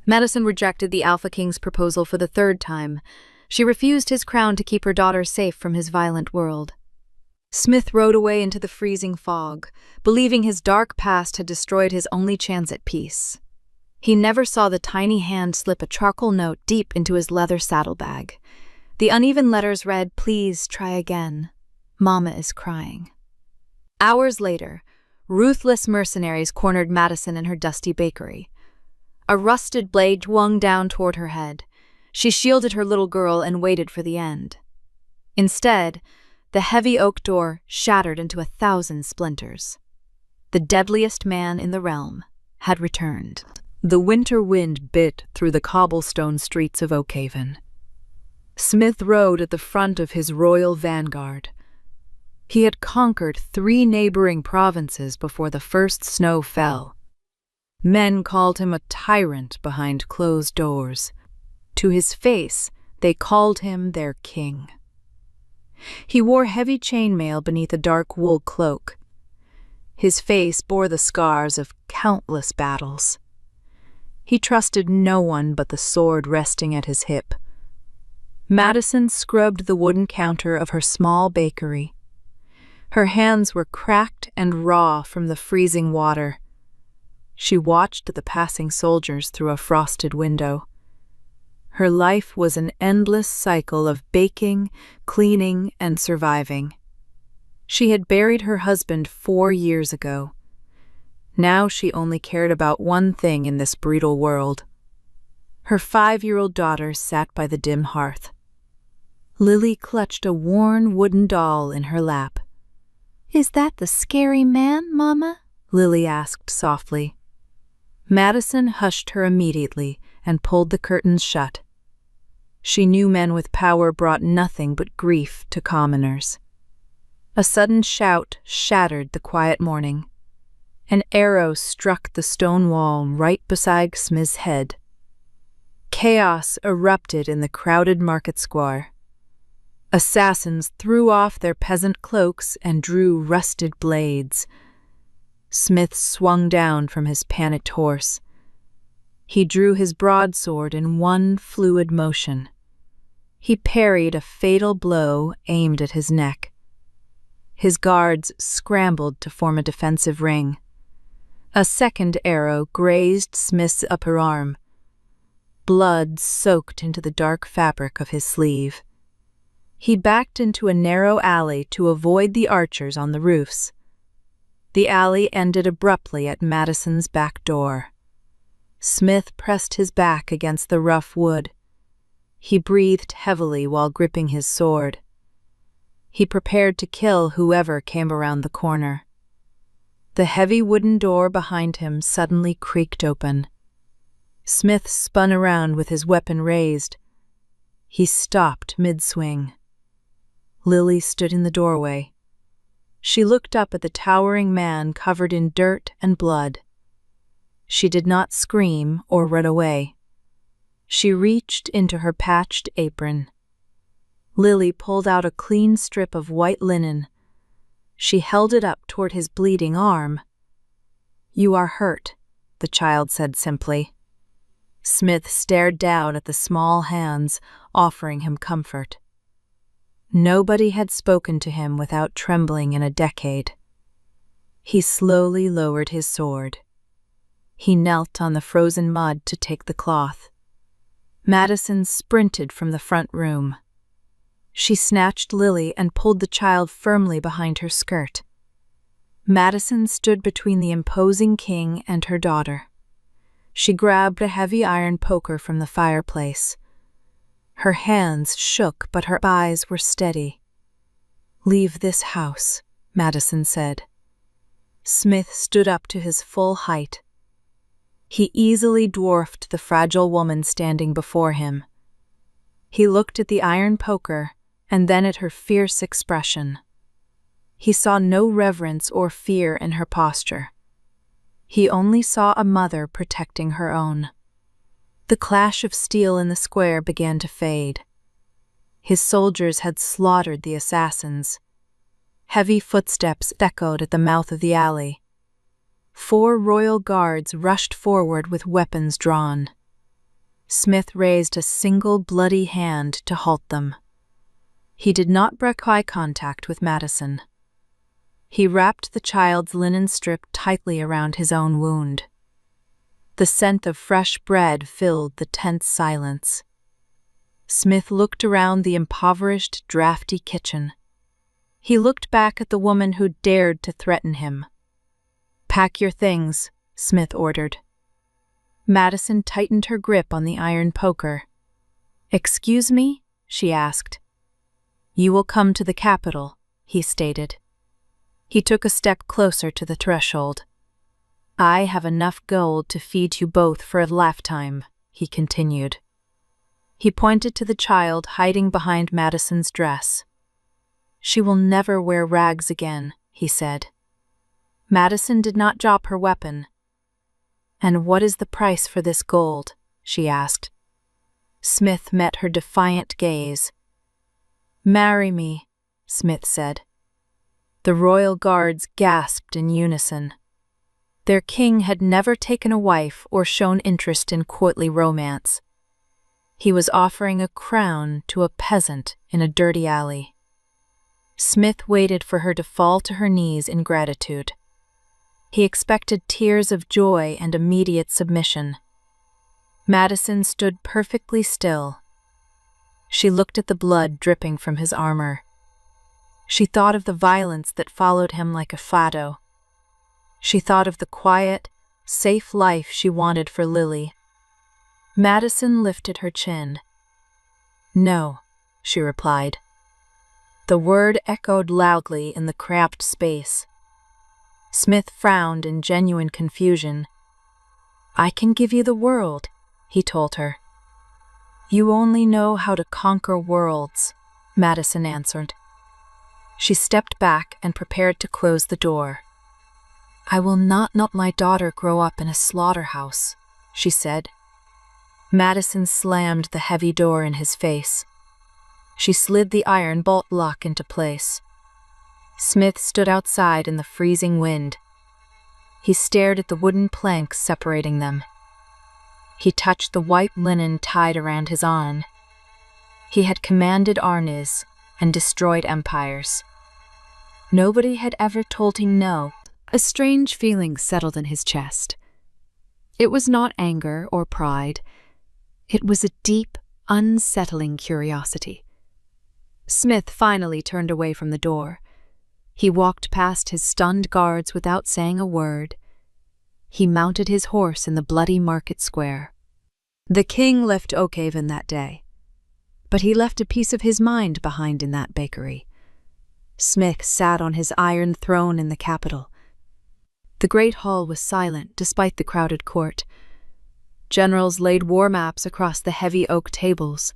Madison rejected the Alpha King's proposal for the third time. She refused his crown to keep her daughter safe from his violent world. Smith rode away into the freezing fog, believing his dark past had destroyed his only chance at peace. He never saw the tiny hand slip a charcoal note deep into his leather saddlebag. The uneven letters read, "Please try again. Mama is crying." Hours later, ruthless mercenaries cornered Madison in her dusty bakery. A rusted blade swung down toward her head. She shielded her little girl and waited for the end. Instead, the heavy oak door shattered into 1,000 splinters. The deadliest man in the realm had returned. The winter wind bit through the cobblestone streets of Oakhaven. Smith rode at the front of his royal vanguard. He had conquered 3 neighboring provinces before the first snow fell. Men called him a tyrant behind closed doors. To his face, they called him their king. He wore heavy chainmail beneath a dark wool cloak. His face bore the scars of countless battles. He trusted no one but the sword resting at his hip. Madison scrubbed the wooden counter of her small bakery. Her hands were cracked and raw from the freezing water. She watched the passing soldiers through a frosted window. Her life was an endless cycle of baking, cleaning, and surviving. She had buried her husband 4 years ago. Now she only cared about one thing in this brutal world. Her 5-year-old daughter sat by the dim hearth. Lily clutched a worn wooden doll in her lap. "Is that the scary man, Mama?" Lily asked softly. Madison hushed her immediately and pulled the curtains shut. She knew men with power brought nothing but grief to commoners. A sudden shout shattered the quiet morning. An arrow struck the stone wall right beside Smith's head. Chaos erupted in the crowded market square. Assassins threw off their peasant cloaks and drew rusted blades. Smith swung down from his panicked horse. He drew his broadsword in one fluid motion. He parried a fatal blow aimed at his neck. His guards scrambled to form a defensive ring. A second arrow grazed Smith's upper arm. Blood soaked into the dark fabric of his sleeve. He backed into a narrow alley to avoid the archers on the roofs. The alley ended abruptly at Madison's back door. Smith pressed his back against the rough wood. He breathed heavily while gripping his sword. He prepared to kill whoever came around the corner. The heavy wooden door behind him suddenly creaked open. Smith spun around with his weapon raised. He stopped mid-swing. Lily stood in the doorway. She looked up at the towering man covered in dirt and blood. She did not scream or run away. She reached into her patched apron. Lily pulled out a clean strip of white linen. She held it up toward his bleeding arm. "You are hurt," the child said simply. Smith stared down at the small hands, offering him comfort. Nobody had spoken to him without trembling in a decade. He slowly lowered his sword. He knelt on the frozen mud to take the cloth. Madison sprinted from the front room. She snatched Lily and pulled the child firmly behind her skirt. Madison stood between the imposing king and her daughter. She grabbed a heavy iron poker from the fireplace. Her hands shook, but her eyes were steady. "Leave this house," Madison said. Smith stood up to his full height. He easily dwarfed the fragile woman standing before him. He looked at the iron poker and then at her fierce expression. He saw no reverence or fear in her posture. He only saw a mother protecting her own. The clash of steel in the square began to fade. His soldiers had slaughtered the assassins. Heavy footsteps echoed at the mouth of the alley. 4 royal guards rushed forward with weapons drawn. Smith raised a single bloody hand to halt them. He did not break eye contact with Madison. He wrapped the child's linen strip tightly around his own wound. The scent of fresh bread filled the tense silence. Smith looked around the impoverished, drafty kitchen. He looked back at the woman who dared to threaten him. "Pack your things," Smith ordered. Madison tightened her grip on the iron poker. "Excuse me?" she asked. "You will come to the capital," he stated. He took a step closer to the threshold. "I have enough gold to feed you both for a lifetime," he continued. He pointed to the child hiding behind Madison's dress. "She will never wear rags again," he said. Madison did not drop her weapon. "And what is the price for this gold?" she asked. Smith met her defiant gaze. "Marry me," Smith said. The royal guards gasped in unison. Their king had never taken a wife or shown interest in courtly romance. He was offering a crown to a peasant in a dirty alley. Smith waited for her to fall to her knees in gratitude. He expected tears of joy and immediate submission. Madison stood perfectly still. She looked at the blood dripping from his armor. She thought of the violence that followed him like a shadow. She thought of the quiet, safe life she wanted for Lily. Madison lifted her chin. "No," she replied. The word echoed loudly in the cramped space. Smith frowned in genuine confusion. "I can give you the world," he told her. "You only know how to conquer worlds," Madison answered. She stepped back and prepared to close the door. "I will not let my daughter grow up in a slaughterhouse," she said. Madison slammed the heavy door in his face. She slid the iron bolt lock into place. Smith stood outside in the freezing wind. He stared at the wooden planks separating them. He touched the white linen tied around his arm. He had commanded armies and destroyed empires. Nobody had ever told him no. A strange feeling settled in his chest. It was not anger or pride. It was a deep, unsettling curiosity. Smith finally turned away from the door. He walked past his stunned guards without saying a word. He mounted his horse in the bloody market square. The king left Oakhaven that day, but he left a piece of his mind behind in that bakery. Smith sat on his iron throne in the capital. The great hall was silent despite the crowded court. Generals laid war maps across the heavy oak tables.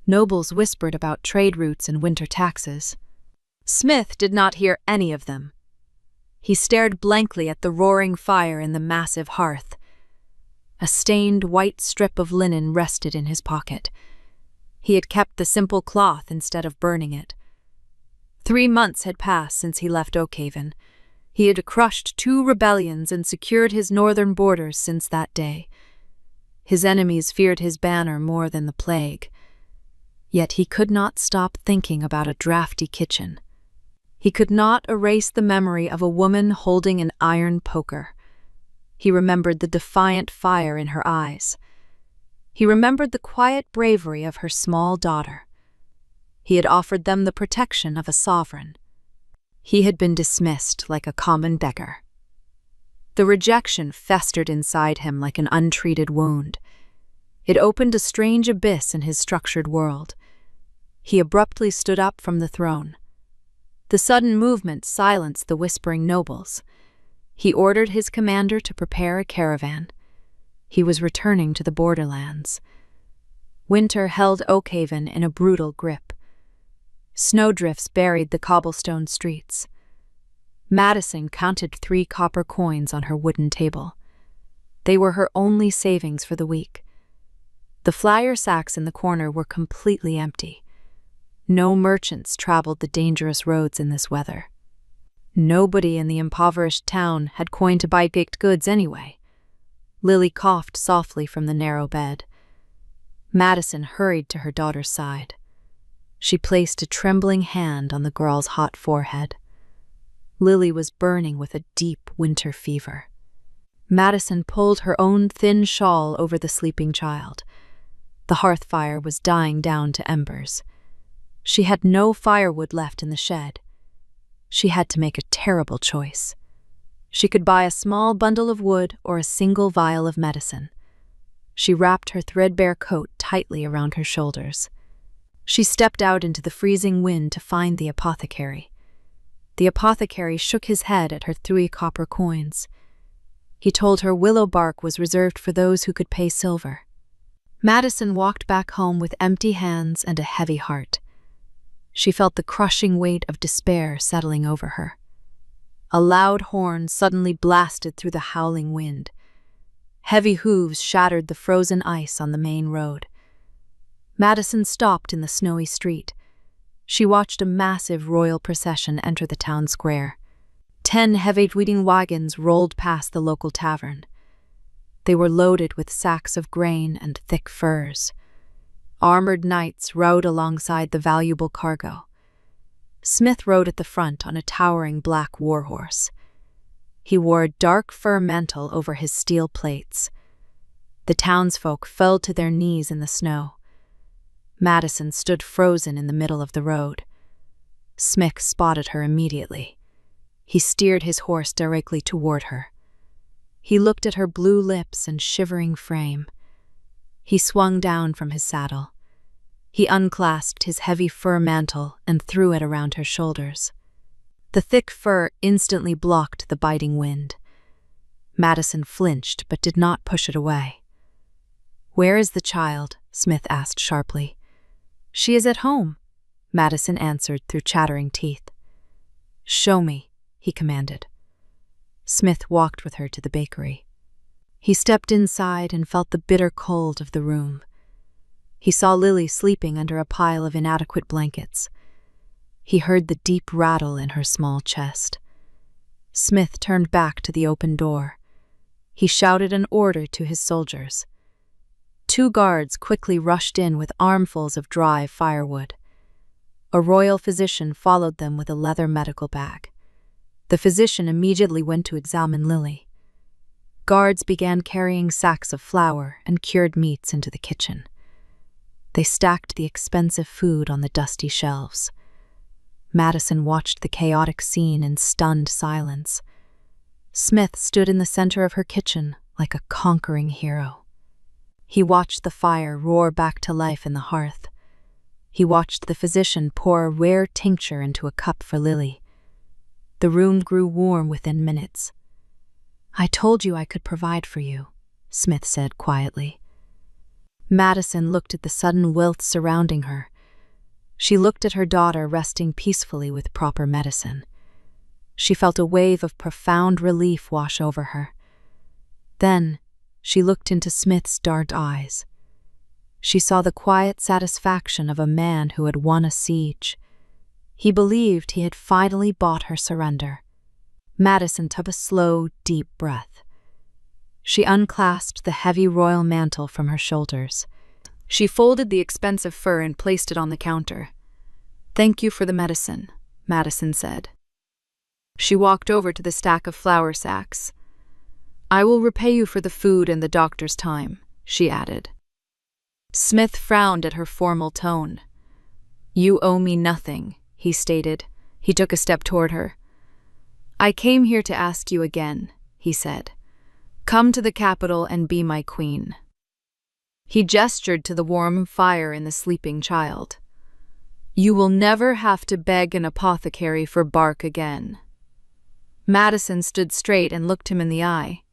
Nobles whispered about trade routes and winter taxes. Smith did not hear any of them. He stared blankly at the roaring fire in the massive hearth. A stained white strip of linen rested in his pocket. He had kept the simple cloth instead of burning it. 3 months had passed since he left Oakhaven. He had crushed 2 rebellions and secured his northern borders since that day. His enemies feared his banner more than the plague. Yet he could not stop thinking about a drafty kitchen. He could not erase the memory of a woman holding an iron poker. He remembered the defiant fire in her eyes. He remembered the quiet bravery of her small daughter. He had offered them the protection of a sovereign. He had been dismissed like a common beggar. The rejection festered inside him like an untreated wound. It opened a strange abyss in his structured world. He abruptly stood up from the throne. The sudden movement silenced the whispering nobles. He ordered his commander to prepare a caravan. He was returning to the borderlands. Winter held Oakhaven in a brutal grip. Snowdrifts buried the cobblestone streets. Madison counted 3 copper coins on her wooden table. They were her only savings for the week. The flour sacks in the corner were completely empty. No merchants traveled the dangerous roads in this weather. Nobody in the impoverished town had coin to buy baked goods anyway. Lily coughed softly from the narrow bed. Madison hurried to her daughter's side. She placed a trembling hand on the girl's hot forehead. Lily was burning with a deep winter fever. Madison pulled her own thin shawl over the sleeping child. The hearth fire was dying down to embers. She had no firewood left in the shed. She had to make a terrible choice. She could buy a small bundle of wood or a single vial of medicine. She wrapped her threadbare coat tightly around her shoulders. She stepped out into the freezing wind to find the apothecary. The apothecary shook his head at her 3 copper coins. He told her willow bark was reserved for those who could pay silver. Madison walked back home with empty hands and a heavy heart. She felt the crushing weight of despair settling over her. A loud horn suddenly blasted through the howling wind. Heavy hooves shattered the frozen ice on the main road. Madison stopped in the snowy street. She watched a massive royal procession enter the town square. 10 heavy-wheating wagons rolled past the local tavern. They were loaded with sacks of grain and thick furs. Armored knights rode alongside the valuable cargo. Smith rode at the front on a towering black warhorse. He wore a dark fur mantle over his steel plates. The townsfolk fell to their knees in the snow. Madison stood frozen in the middle of the road. Smith spotted her immediately. He steered his horse directly toward her. He looked at her blue lips and shivering frame. He swung down from his saddle. He unclasped his heavy fur mantle and threw it around her shoulders. The thick fur instantly blocked the biting wind. Madison flinched but did not push it away. "Where is the child?" Smith asked sharply. "She is at home," Madison answered through chattering teeth. "Show me," he commanded. Smith walked with her to the bakery. He stepped inside and felt the bitter cold of the room. He saw Lily sleeping under a pile of inadequate blankets. He heard the deep rattle in her small chest. Smith turned back to the open door. He shouted an order to his soldiers. 2 guards quickly rushed in with armfuls of dry firewood. A royal physician followed them with a leather medical bag. The physician immediately went to examine Lily. Guards began carrying sacks of flour and cured meats into the kitchen. They stacked the expensive food on the dusty shelves. Madison watched the chaotic scene in stunned silence. Smith stood in the center of her kitchen like a conquering hero. He watched the fire roar back to life in the hearth. He watched the physician pour a rare tincture into a cup for Lily. The room grew warm within minutes. "I told you I could provide for you," Smith said quietly. Madison looked at the sudden wealth surrounding her. She looked at her daughter resting peacefully with proper medicine. She felt a wave of profound relief wash over her. Then she looked into Smith's dark eyes. She saw the quiet satisfaction of a man who had won a siege. He believed he had finally bought her surrender. Madison took a slow, deep breath. She unclasped the heavy royal mantle from her shoulders. She folded the expensive fur and placed it on the counter. "Thank you for the medicine," Madison said. She walked over to the stack of flour sacks. "I will repay you for the food and the doctor's time," she added. Smith frowned at her formal tone. "You owe me nothing," he stated. He took a step toward her. "I came here to ask you again," he said. "Come to the capital and be my queen." He gestured to the warm fire in the sleeping child. "You will never have to beg an apothecary for bark again." Madison stood straight and looked him in the eye.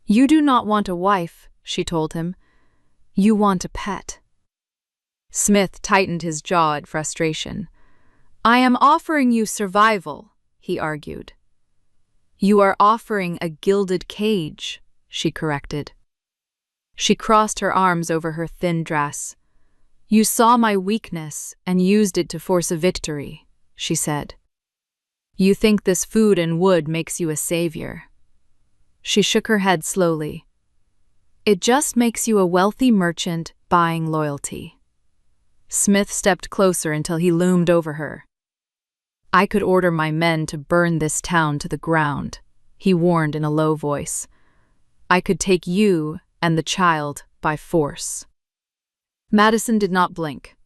"You do not want a wife," she told him. "You want a pet." Smith tightened his jaw in frustration. "I am offering you survival," he argued. "You are offering a gilded cage," she corrected. She crossed her arms over her thin dress. "You saw my weakness and used it to force a victory," she said. "You think this food and wood makes you a savior." She shook her head slowly. "It just makes you a wealthy merchant buying loyalty. Smith stepped closer until he loomed over her. "I could order my men to burn this town to the ground," he warned in a low voice. "I could take you and the child by force." Madison did not blink.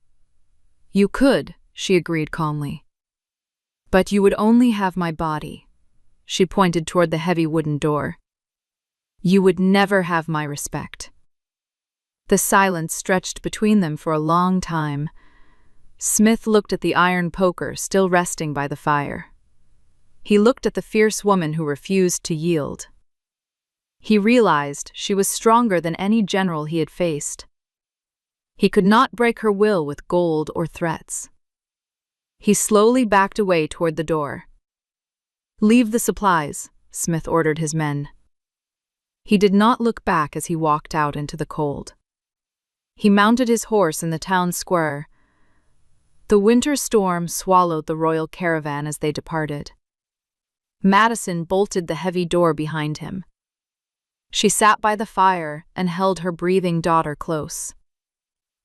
"You could," she agreed calmly. "But you would only have my body." She pointed toward the heavy wooden door. "You would never have my respect." The silence stretched between them for a long time. Smith looked at the iron poker still resting by the fire. He looked at the fierce woman who refused to yield. He realized she was stronger than any general he had faced. He could not break her will with gold or threats. He slowly backed away toward the door. "Leave the supplies," Smith ordered his men. He did not look back as he walked out into the cold. He mounted his horse in the town square. The winter storm swallowed the royal caravan as they departed. Madison bolted the heavy door behind him. She sat by the fire and held her breathing daughter close.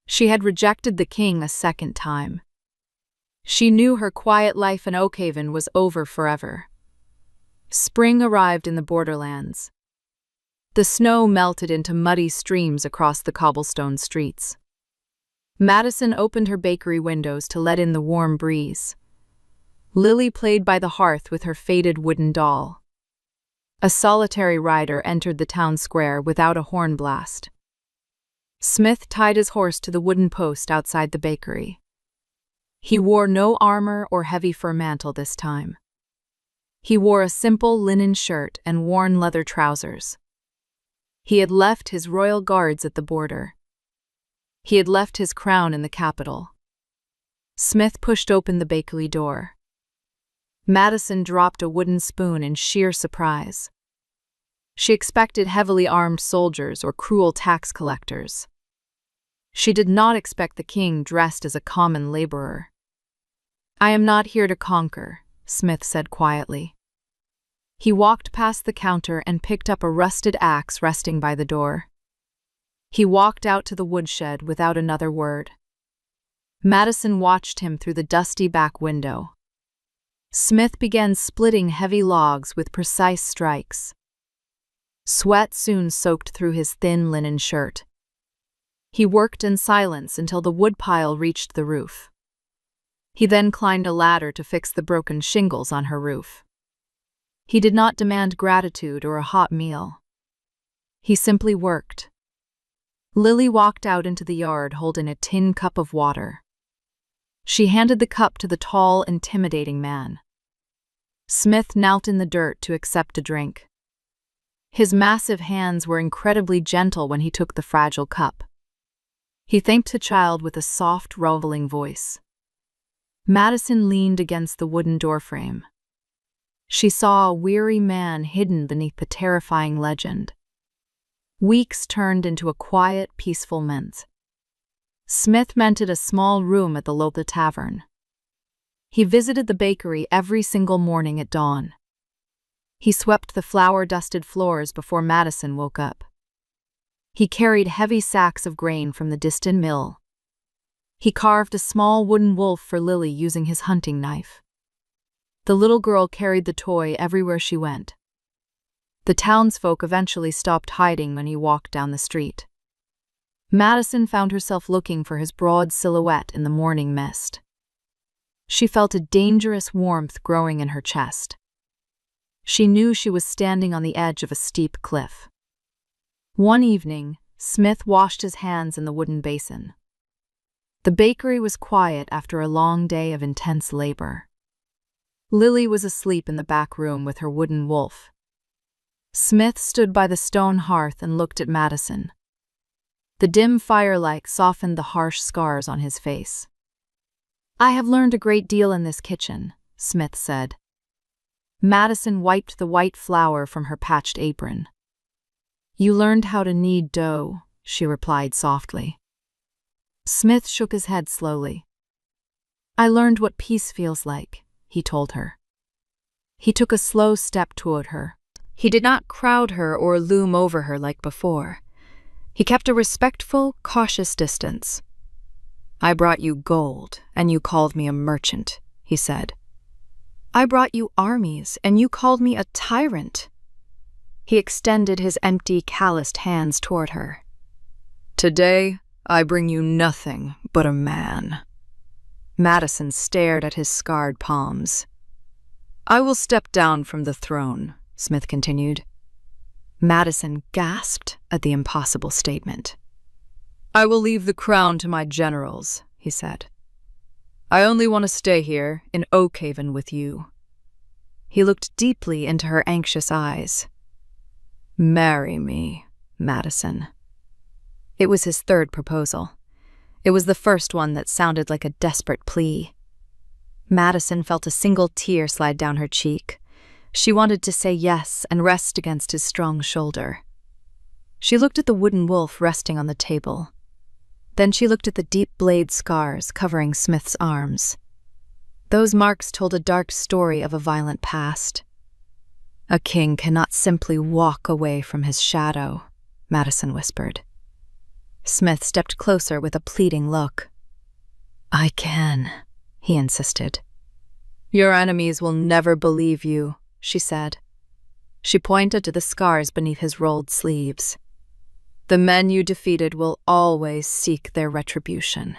She had rejected the king a second time. She knew her quiet life in Oakhaven was over forever. Spring arrived in the borderlands. The snow melted into muddy streams across the cobblestone streets. Madison opened her bakery windows to let in the warm breeze. Lily played by the hearth with her faded wooden doll. A solitary rider entered the town square without a horn blast. Smith tied his horse to the wooden post outside the bakery. He wore no armor or heavy fur mantle this time. He wore a simple linen shirt and worn leather trousers. He had left his royal guards at the border. He had left his crown in the capital. Smith pushed open the bakery door. Madison dropped a wooden spoon in sheer surprise. She expected heavily armed soldiers or cruel tax collectors. She did not expect the king dressed as a common laborer. "I am not here to conquer," Smith said quietly. He walked past the counter and picked up a rusted axe resting by the door. He walked out to the woodshed without another word. Madison watched him through the dusty back window. Smith began splitting heavy logs with precise strikes. Sweat soon soaked through his thin linen shirt. He worked in silence until the woodpile reached the roof. He then climbed a ladder to fix the broken shingles on her roof. He did not demand gratitude or a hot meal. He simply worked. Lily walked out into the yard holding a tin cup of water. She handed the cup to the tall, intimidating man. Smith knelt in the dirt to accept a drink. His massive hands were incredibly gentle when he took the fragile cup. He thanked the child with a soft, rolling voice. Madison leaned against the wooden doorframe. She saw a weary man hidden beneath the terrifying legend. Weeks turned into a quiet, peaceful month. Smith rented a small room at the local tavern. He visited the bakery every single morning at dawn. He swept the flour-dusted floors before Madison woke up. He carried heavy sacks of grain from the distant mill. He carved a small wooden wolf for Lily using his hunting knife. The little girl carried the toy everywhere she went. The townsfolk eventually stopped hiding when he walked down the street. Madison found herself looking for his broad silhouette in the morning mist. She felt a dangerous warmth growing in her chest. She knew she was standing on the edge of a steep cliff. One evening, Smith washed his hands in the wooden basin. The bakery was quiet after a long day of intense labor. Lily was asleep in the back room with her wooden wolf. Smith stood by the stone hearth and looked at Madison. The dim firelight softened the harsh scars on his face. "I have learned a great deal in this kitchen," Smith said. Madison wiped the white flour from her patched apron. "You learned how to knead dough," she replied softly. Smith shook his head slowly. "I learned what peace feels like," he told her. He took a slow step toward her. He did not crowd her or loom over her like before. He kept a respectful, cautious distance. "I brought you gold, and you called me a merchant," he said. "I brought you armies, and you called me a tyrant." He extended his empty, calloused hands toward her. "Today, I bring you nothing but a man." Madison stared at his scarred palms. "I will step down from the throne," Smith continued. Madison gasped at the impossible statement. "I will leave the crown to my generals," he said. "I only want to stay here in Oakhaven with you." He looked deeply into her anxious eyes. "Marry me, Madison." It was his third proposal. It was the first one that sounded like a desperate plea. Madison felt a single tear slide down her cheek. She wanted to say yes and rest against his strong shoulder. She looked at the wooden wolf resting on the table. Then she looked at the deep blade scars covering Smith's arms. Those marks told a dark story of a violent past. "A king cannot simply walk away from his shadow," Madison whispered. Smith stepped closer with a pleading look. "I can," he insisted. "Your enemies will never believe you," she said. She pointed to the scars beneath his rolled sleeves. "The men you defeated will always seek their retribution."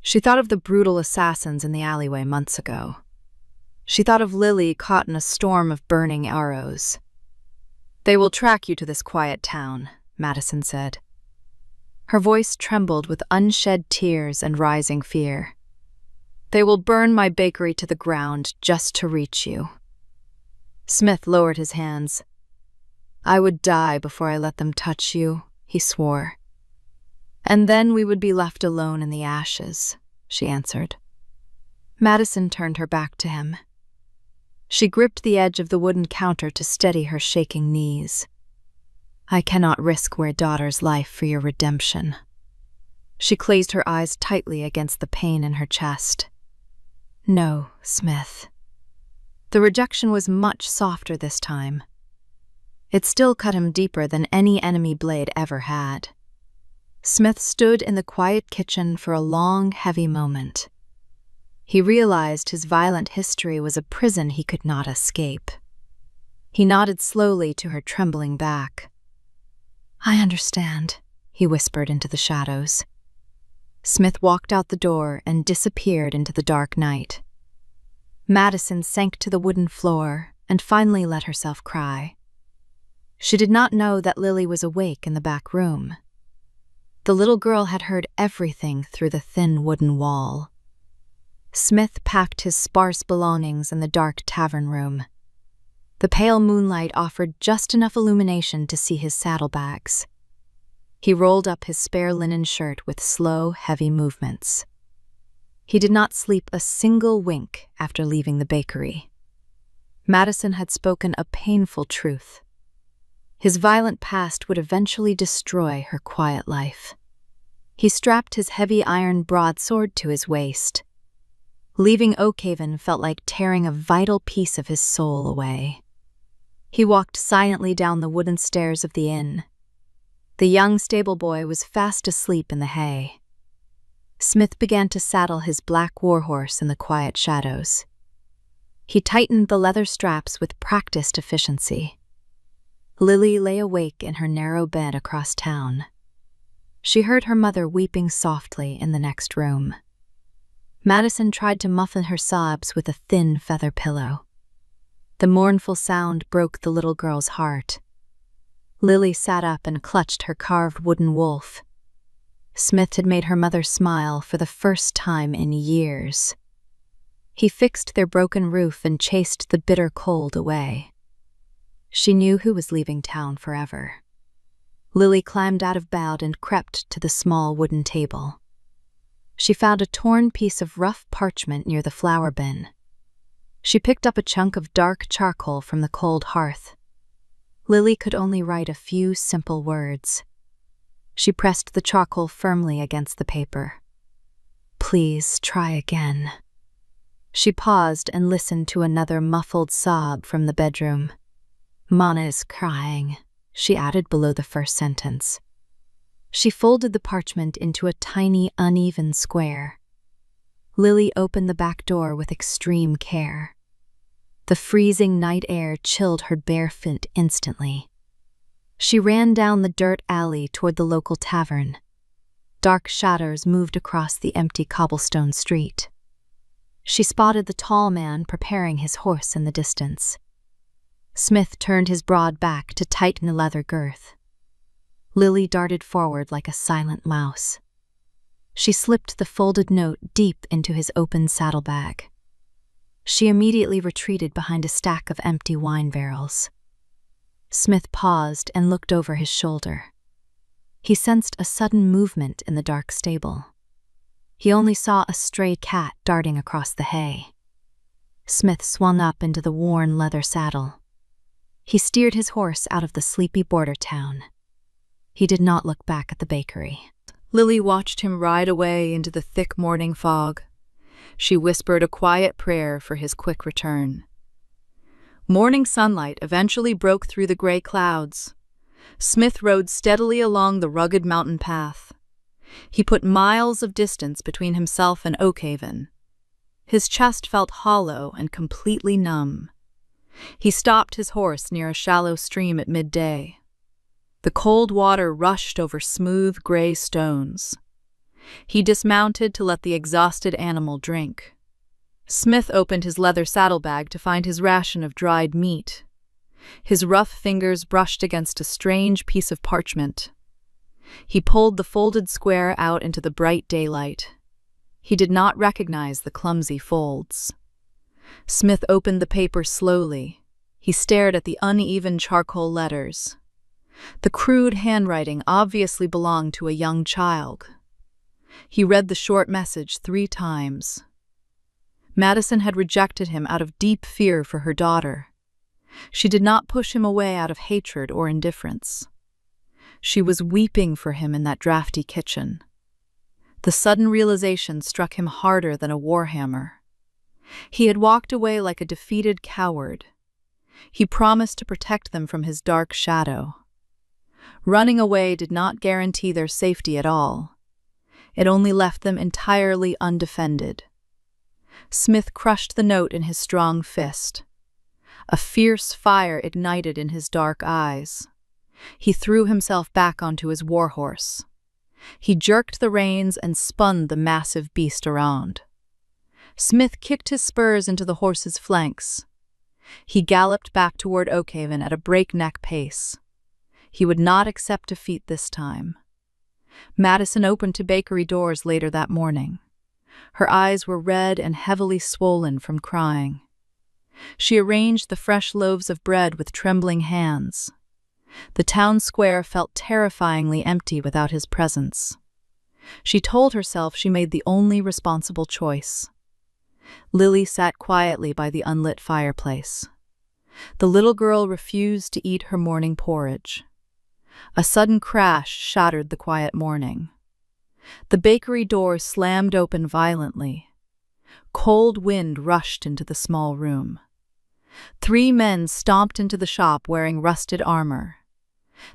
She thought of the brutal assassins in the alleyway months ago. She thought of Lily caught in a storm of burning arrows. "They will track you to this quiet town," Madison said. Her voice trembled with unshed tears and rising fear. "They will burn my bakery to the ground just to reach you." Smith lowered his hands. "I would die before I let them touch you," he swore. "And then we would be left alone in the ashes," she answered. Madison turned her back to him. She gripped the edge of the wooden counter to steady her shaking knees. "I cannot risk my daughter's life for your redemption." She closed her eyes tightly against the pain in her chest. "No, Smith." The rejection was much softer this time. It still cut him deeper than any enemy blade ever had. Smith stood in the quiet kitchen for a long, heavy moment. He realized his violent history was a prison he could not escape. He nodded slowly to her trembling back. "I understand," he whispered into the shadows. Smith walked out the door and disappeared into the dark night. Madison sank to the wooden floor and finally let herself cry. She did not know that Lily was awake in the back room. The little girl had heard everything through the thin wooden wall. Smith packed his sparse belongings in the dark tavern room. The pale moonlight offered just enough illumination to see his saddlebags. He rolled up his spare linen shirt with slow, heavy movements. He did not sleep a single wink after leaving the bakery. Madison had spoken a painful truth. His violent past would eventually destroy her quiet life. He strapped his heavy iron broadsword to his waist. Leaving Oakhaven felt like tearing a vital piece of his soul away. He walked silently down the wooden stairs of the inn. The young stable boy was fast asleep in the hay. Smith began to saddle his black warhorse in the quiet shadows. He tightened the leather straps with practiced efficiency. Lily lay awake in her narrow bed across town. She heard her mother weeping softly in the next room. Madison tried to muffle her sobs with a thin feather pillow. The mournful sound broke the little girl's heart. Lily sat up and clutched her carved wooden wolf. Smith had made her mother smile for the first time in years. He fixed their broken roof and chased the bitter cold away. She knew who was leaving town forever. Lily climbed out of bed and crept to the small wooden table. She found a torn piece of rough parchment near the flour bin. She picked up a chunk of dark charcoal from the cold hearth. Lily could only write a few simple words. She pressed the charcoal firmly against the paper. "Please try again." She paused and listened to another muffled sob from the bedroom. "Mana is crying," she added below the first sentence. She folded the parchment into a tiny, uneven square. Lily opened the back door with extreme care. The freezing night air chilled her bare feet instantly. She ran down the dirt alley toward the local tavern. Dark shadows moved across the empty cobblestone street. She spotted the tall man preparing his horse in the distance. Smith turned his broad back to tighten the leather girth. Lily darted forward like a silent mouse. She slipped the folded note deep into his open saddlebag. She immediately retreated behind a stack of empty wine barrels. Smith paused and looked over his shoulder. He sensed a sudden movement in the dark stable. He only saw a stray cat darting across the hay. Smith swung up into the worn leather saddle. He steered his horse out of the sleepy border town. He did not look back at the bakery. Lily watched him ride away into the thick morning fog. She whispered a quiet prayer for his quick return. Morning sunlight eventually broke through the gray clouds. Smith rode steadily along the rugged mountain path. He put miles of distance between himself and Oakhaven. His chest felt hollow and completely numb. He stopped his horse near a shallow stream at midday. The cold water rushed over smooth gray stones. He dismounted to let the exhausted animal drink. Smith opened his leather saddlebag to find his ration of dried meat. His rough fingers brushed against a strange piece of parchment. He pulled the folded square out into the bright daylight. He did not recognize the clumsy folds. Smith opened the paper slowly. He stared at the uneven charcoal letters. The crude handwriting obviously belonged to a young child. He read the short message 3 times. Madison had rejected him out of deep fear for her daughter. She did not push him away out of hatred or indifference. She was weeping for him in that drafty kitchen. The sudden realization struck him harder than a warhammer. He had walked away like a defeated coward. He promised to protect them from his dark shadow. Running away did not guarantee their safety at all. It only left them entirely undefended. Smith crushed the note in his strong fist. A fierce fire ignited in his dark eyes. He threw himself back onto his warhorse. He jerked the reins and spun the massive beast around. Smith kicked his spurs into the horse's flanks. He galloped back toward Oakhaven at a breakneck pace. He would not accept defeat this time. Madison opened to bakery doors later that morning. Her eyes were red and heavily swollen from crying. She arranged the fresh loaves of bread with trembling hands. The town square felt terrifyingly empty without his presence. She told herself she made the only responsible choice. Lily sat quietly by the unlit fireplace. The little girl refused to eat her morning porridge. A sudden crash shattered the quiet morning. The bakery door slammed open violently. Cold wind rushed into the small room. 3 men stomped into the shop wearing rusted armor.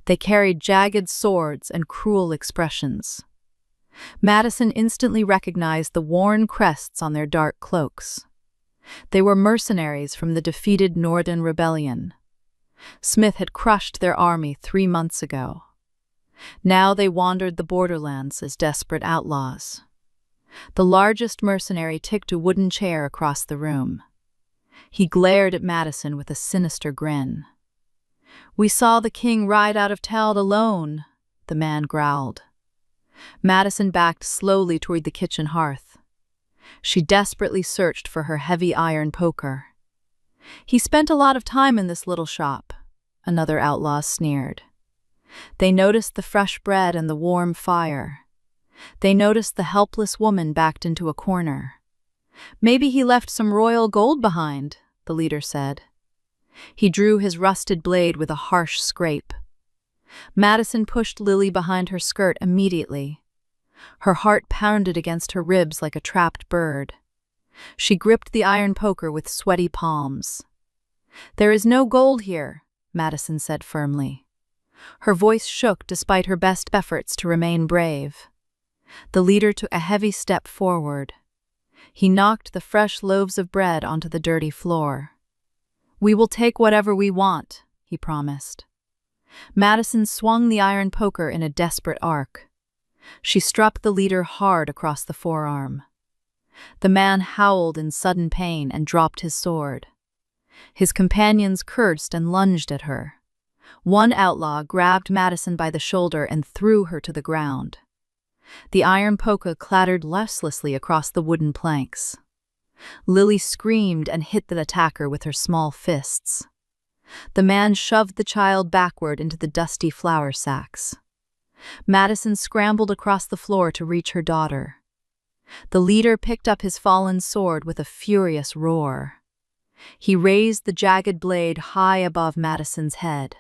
They carried jagged swords and cruel expressions. Madison instantly recognized the worn crests on their dark cloaks. They were mercenaries from the defeated Northern Rebellion. Smith had crushed their army 3 months ago. Now they wandered the borderlands as desperate outlaws. The largest mercenary ticked a wooden chair across the room. He glared at Madison with a sinister grin. "We saw the king ride out of town alone," the man growled. Madison backed slowly toward the kitchen hearth. She desperately searched for her heavy iron poker. "He spent a lot of time in this little shop," another outlaw sneered. They noticed the fresh bread and the warm fire. They noticed the helpless woman backed into a corner. "Maybe he left some royal gold behind," the leader said. He drew his rusted blade with a harsh scrape. Madison pushed Lily behind her skirt immediately. Her heart pounded against her ribs like a trapped bird. She gripped the iron poker with sweaty palms. "There is no gold here," Madison said firmly. Her voice shook despite her best efforts to remain brave. The leader took a heavy step forward. He knocked the fresh loaves of bread onto the dirty floor. "We will take whatever we want," he promised. Madison swung the iron poker in a desperate arc. She struck the leader hard across the forearm. The man howled in sudden pain and dropped his sword. His companions cursed and lunged at her. One outlaw grabbed Madison by the shoulder and threw her to the ground. The iron poker clattered listlessly across the wooden planks. Lily screamed and hit the attacker with her small fists. The man shoved the child backward into the dusty flour sacks. Madison scrambled across the floor to reach her daughter. The leader picked up his fallen sword with a furious roar. He raised the jagged blade high above Madison's head.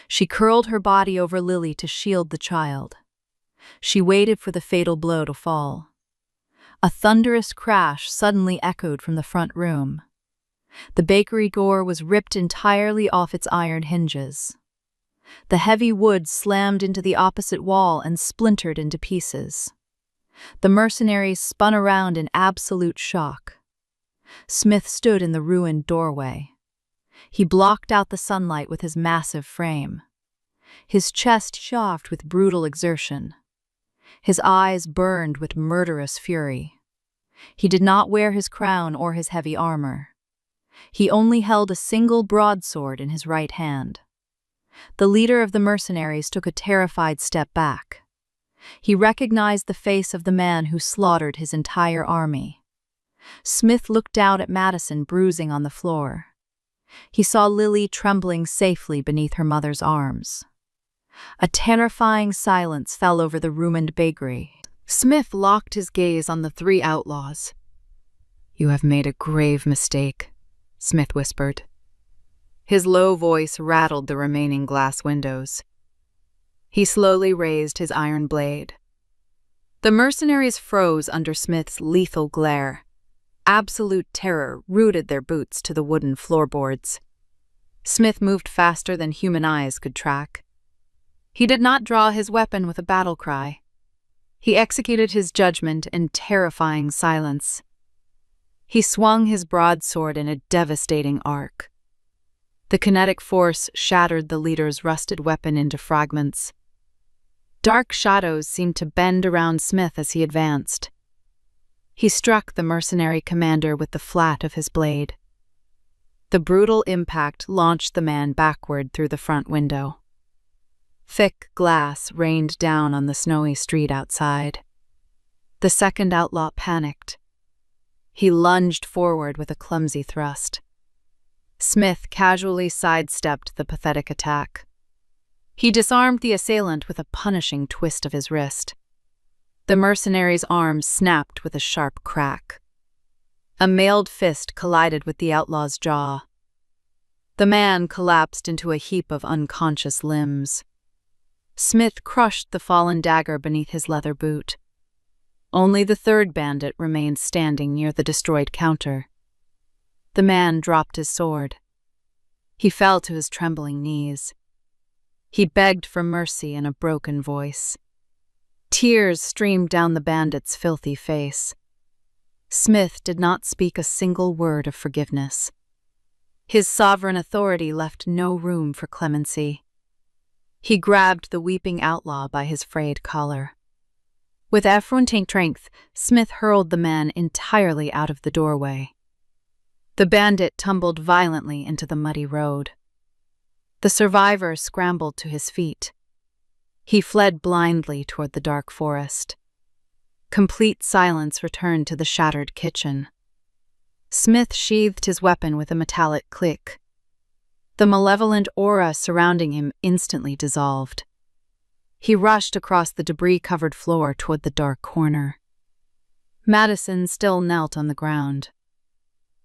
She curled her body over Lily to shield the child. She waited for the fatal blow to fall. A thunderous crash suddenly echoed from the front room. The bakery door was ripped entirely off its iron hinges. The heavy wood slammed into the opposite wall and splintered into pieces. The mercenaries spun around in absolute shock. Smith stood in the ruined doorway. He blocked out the sunlight with his massive frame. His chest chafed with brutal exertion. His eyes burned with murderous fury. He did not wear his crown or his heavy armor. He only held a single broadsword in his right hand. The leader of the mercenaries took a terrified step back. He recognized the face of the man who slaughtered his entire army. Smith looked down at Madison bruising on the floor. He saw Lily trembling safely beneath her mother's arms. A terrifying silence fell over the ruined bakery. Smith locked his gaze on the three outlaws. "You have made a grave mistake," Smith whispered. His low voice rattled the remaining glass windows. He slowly raised his iron blade. The mercenaries froze under Smith's lethal glare. Absolute terror rooted their boots to the wooden floorboards. Smith moved faster than human eyes could track. He did not draw his weapon with a battle cry. He executed his judgment in terrifying silence. He swung his broadsword in a devastating arc. The kinetic force shattered the leader's rusted weapon into fragments. Dark shadows seemed to bend around Smith as he advanced. He struck the mercenary commander with the flat of his blade. The brutal impact launched the man backward through the front window. Thick glass rained down on the snowy street outside. The second outlaw panicked. He lunged forward with a clumsy thrust. Smith casually sidestepped the pathetic attack. He disarmed the assailant with a punishing twist of his wrist. The mercenary's arm snapped with a sharp crack. A mailed fist collided with the outlaw's jaw. The man collapsed into a heap of unconscious limbs. Smith crushed the fallen dagger beneath his leather boot. Only the third bandit remained standing near the destroyed counter. The man dropped his sword. He fell to his trembling knees. He begged for mercy in a broken voice. Tears streamed down the bandit's filthy face. Smith did not speak a single word of forgiveness. His sovereign authority left no room for clemency. He grabbed the weeping outlaw by his frayed collar. With effronting strength, Smith hurled the man entirely out of the doorway. The bandit tumbled violently into the muddy road. The survivor scrambled to his feet. He fled blindly toward the dark forest. Complete silence returned to the shattered kitchen. Smith sheathed his weapon with a metallic click. The malevolent aura surrounding him instantly dissolved. He rushed across the debris-covered floor toward the dark corner. Madison still knelt on the ground.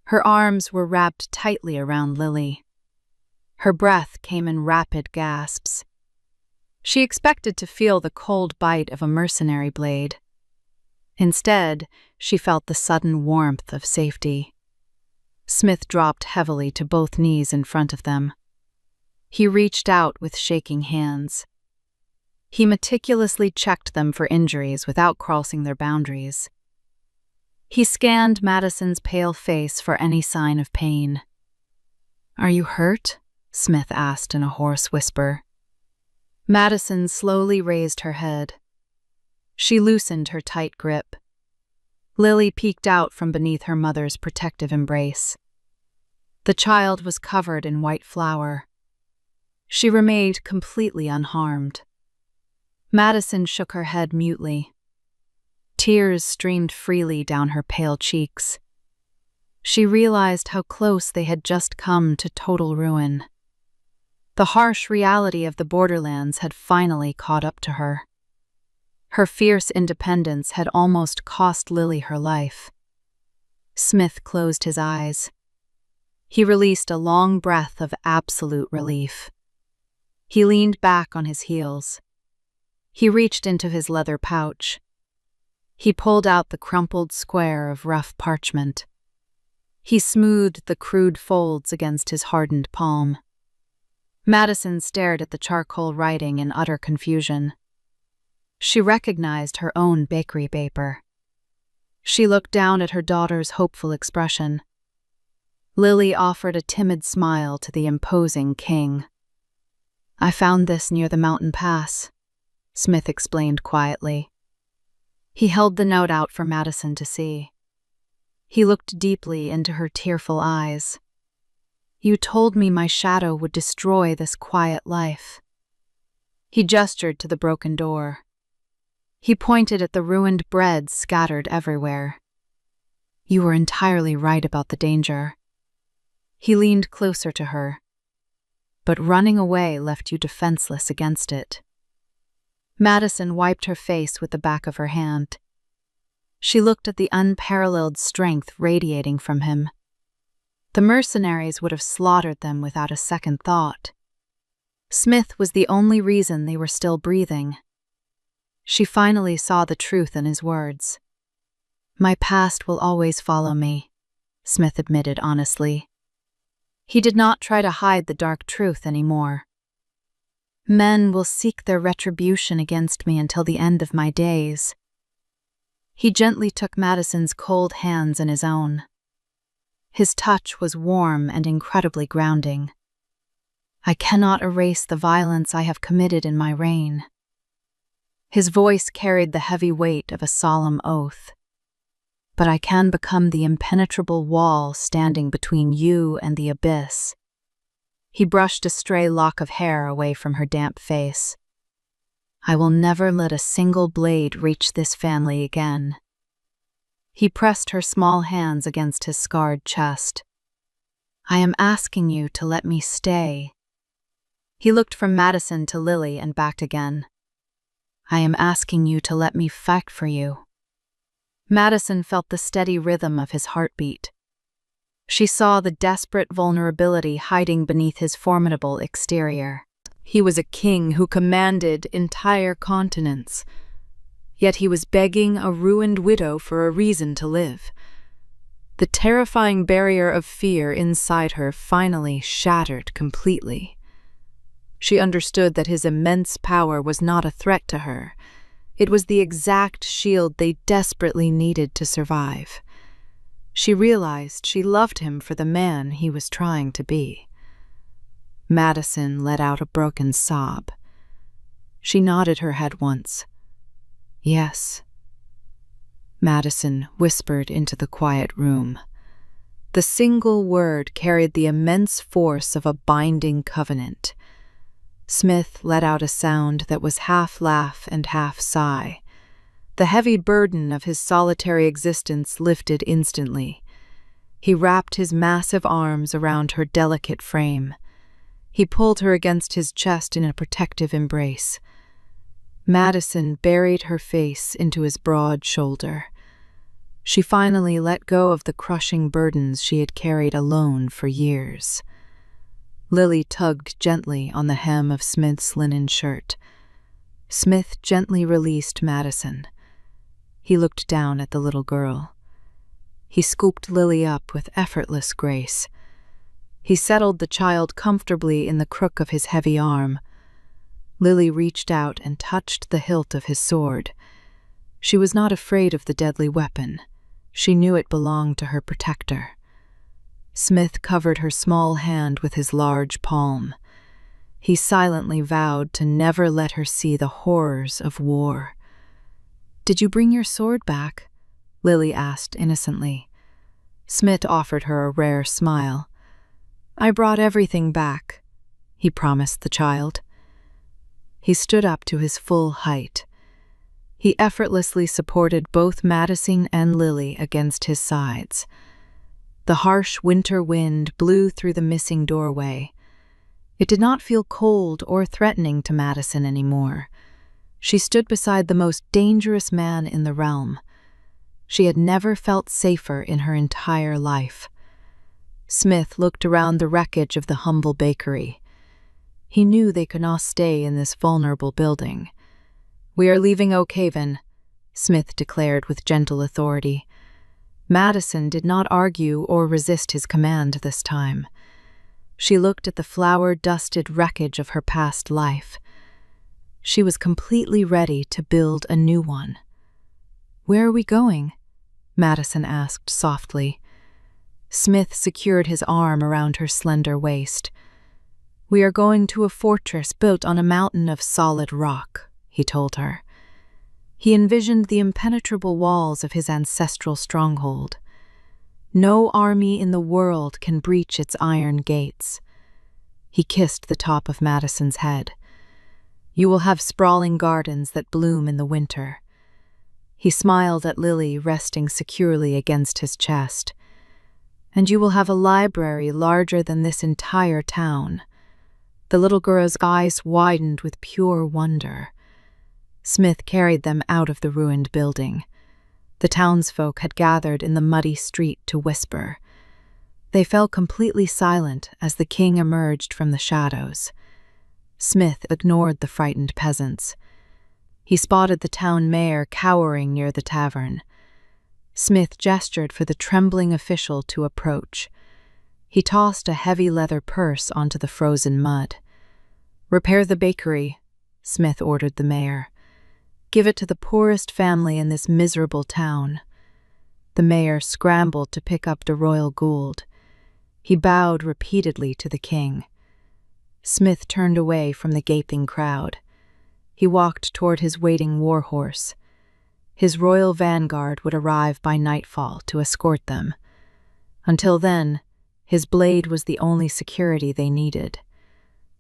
Her arms were wrapped tightly around Lily. Her breath came in rapid gasps. She expected to feel the cold bite of a mercenary blade. Instead, she felt the sudden warmth of safety. Smith dropped heavily to both knees in front of them. He reached out with shaking hands. He meticulously checked them for injuries without crossing their boundaries. He scanned Madison's pale face for any sign of pain. "Are you hurt?" Smith asked in a hoarse whisper. Madison slowly raised her head. She loosened her tight grip. Lily peeked out from beneath her mother's protective embrace. The child was covered in white flour. She remained completely unharmed. Madison shook her head mutely. Tears streamed freely down her pale cheeks. She realized how close they had just come to total ruin. The harsh reality of the borderlands had finally caught up to her. Her fierce independence had almost cost Lily her life. Smith closed his eyes. He released a long breath of absolute relief. He leaned back on his heels. He reached into his leather pouch. He pulled out the crumpled square of rough parchment. He smoothed the crude folds against his hardened palm. Madison stared at the charcoal writing in utter confusion. She recognized her own bakery paper. She looked down at her daughter's hopeful expression. Lily offered a timid smile to the imposing king. "I found this near the mountain pass," Smith explained quietly. He held the note out for Madison to see. He looked deeply into her tearful eyes. "You told me my shadow would destroy this quiet life." He gestured to the broken door. He pointed at the ruined bread scattered everywhere. "You were entirely right about the danger." He leaned closer to her. "But running away left you defenseless against it." Madison wiped her face with the back of her hand. She looked at the unparalleled strength radiating from him. The mercenaries would have slaughtered them without a second thought. Smith was the only reason they were still breathing. She finally saw the truth in his words. "My past will always follow me," Smith admitted honestly. He did not try to hide the dark truth anymore. "Men will seek their retribution against me until the end of my days." He gently took Madison's cold hands in his own. His touch was warm and incredibly grounding. "I cannot erase the violence I have committed in my reign." His voice carried the heavy weight of a solemn oath. "But I can become the impenetrable wall standing between you and the abyss." He brushed a stray lock of hair away from her damp face. "I will never let a single blade reach this family again." He pressed her small hands against his scarred chest. "I am asking you to let me stay." He looked from Madison to Lily and back again. "I am asking you to let me fight for you." Madison felt the steady rhythm of his heartbeat. She saw the desperate vulnerability hiding beneath his formidable exterior. He was a king who commanded entire continents. Yet he was begging a ruined widow for a reason to live. The terrifying barrier of fear inside her finally shattered completely. She understood that his immense power was not a threat to her. It was the exact shield they desperately needed to survive. She realized she loved him for the man he was trying to be. Madison let out a broken sob. She nodded her head once. "Yes." Madison whispered into the quiet room. The single word carried the immense force of a binding covenant. Smith let out a sound that was half laugh and half sigh. The heavy burden of his solitary existence lifted instantly. He wrapped his massive arms around her delicate frame. He pulled her against his chest in a protective embrace. Madison buried her face into his broad shoulder. She finally let go of the crushing burdens she had carried alone for years. Lily tugged gently on the hem of Smith's linen shirt. Smith gently released Madison. He looked down at the little girl. He scooped Lily up with effortless grace. He settled the child comfortably in the crook of his heavy arm. Lily reached out and touched the hilt of his sword. She was not afraid of the deadly weapon. She knew it belonged to her protector. Smith covered her small hand with his large palm. He silently vowed to never let her see the horrors of war. "Did you bring your sword back?" Lily asked innocently. Smith offered her a rare smile. "I brought everything back," he promised the child. He stood up to his full height. He effortlessly supported both Madison and Lily against his sides. The harsh winter wind blew through the missing doorway. It did not feel cold or threatening to Madison anymore. She stood beside the most dangerous man in the realm. She had never felt safer in her entire life. Smith looked around the wreckage of the humble bakery. He knew they could not stay in this vulnerable building. "We are leaving Oak Haven," Smith declared with gentle authority. Madison did not argue or resist his command this time. She looked at the flour-dusted wreckage of her past life. She was completely ready to build a new one. "Where are we going?" Madison asked softly. Smith secured his arm around her slender waist. "We are going to a fortress built on a mountain of solid rock," he told her. He envisioned the impenetrable walls of his ancestral stronghold. No army in the world can breach its iron gates. He kissed the top of Madison's head. "You will have sprawling gardens that bloom in the winter." He smiled at Lily, resting securely against his chest. "And you will have a library larger than this entire town." The little girl's eyes widened with pure wonder. Smith carried them out of the ruined building. The townsfolk had gathered in the muddy street to whisper. They fell completely silent as the king emerged from the shadows. Smith ignored the frightened peasants. He spotted the town mayor cowering near the tavern. Smith gestured for the trembling official to approach. He tossed a heavy leather purse onto the frozen mud. "Repair the bakery," Smith ordered the mayor. "Give it to the poorest family in this miserable town." The mayor scrambled to pick up the royal gold. He bowed repeatedly to the king. Smith turned away from the gaping crowd. He walked toward his waiting war horse. His royal vanguard would arrive by nightfall to escort them. Until then, his blade was the only security they needed.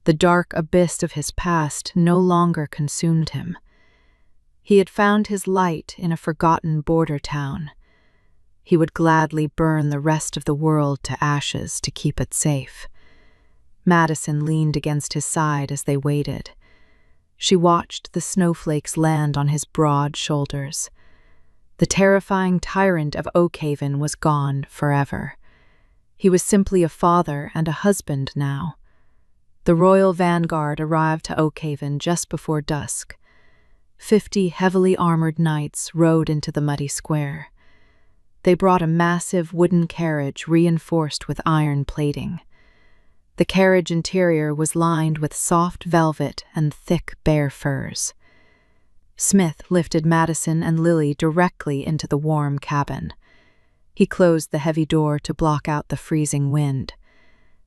The dark abyss of his past no longer consumed him. He had found his light in a forgotten border town. He would gladly burn the rest of the world to ashes to keep it safe. Madison leaned against his side as they waited. She watched the snowflakes land on his broad shoulders. The terrifying tyrant of Oak Haven was gone forever. He was simply a father and a husband now. The royal vanguard arrived to Oak Haven just before dusk. 50 heavily armored knights rode into the muddy square. They brought a massive wooden carriage reinforced with iron plating. The carriage interior was lined with soft velvet and thick bear furs. Smith lifted Madison and Lily directly into the warm cabin. He closed the heavy door to block out the freezing wind.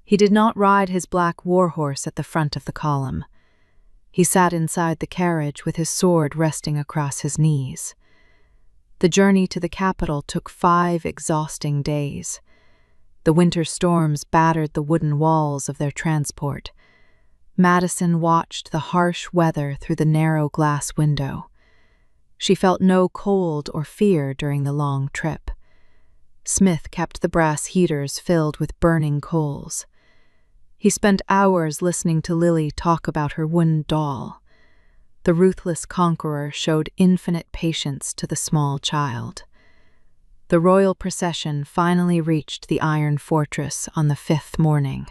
He did not ride his black war horse at the front of the column. He sat inside the carriage with his sword resting across his knees. The journey to the capital took 5 exhausting days. The winter storms battered the wooden walls of their transport. Madison watched the harsh weather through the narrow glass window. She felt no cold or fear during the long trip. Smith kept the brass heaters filled with burning coals. He spent hours listening to Lily talk about her wooden doll. The ruthless conqueror showed infinite patience to the small child. The royal procession finally reached the iron fortress on the 5th morning.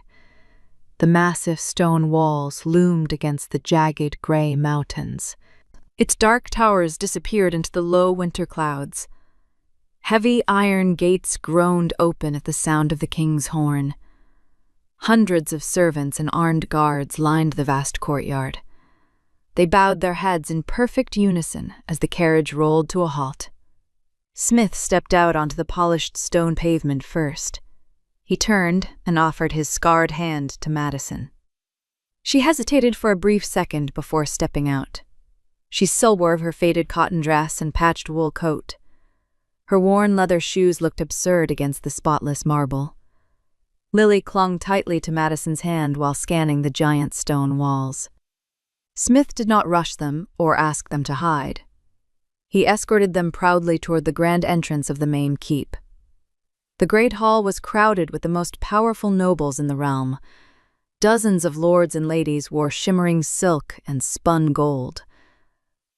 The massive stone walls loomed against the jagged gray mountains. Its dark towers disappeared into the low winter clouds. Heavy iron gates groaned open at the sound of the king's horn. Hundreds of servants and armed guards lined the vast courtyard. They bowed their heads in perfect unison as the carriage rolled to a halt. Smith stepped out onto the polished stone pavement first. He turned and offered his scarred hand to Madison. She hesitated for a brief second before stepping out. She still wore her faded cotton dress and patched wool coat. Her worn leather shoes looked absurd against the spotless marble. Lily clung tightly to Madison's hand while scanning the giant stone walls. Smith did not rush them or ask them to hide. He escorted them proudly toward the grand entrance of the main keep. The great hall was crowded with the most powerful nobles in the realm. Dozens of lords and ladies wore shimmering silk and spun gold.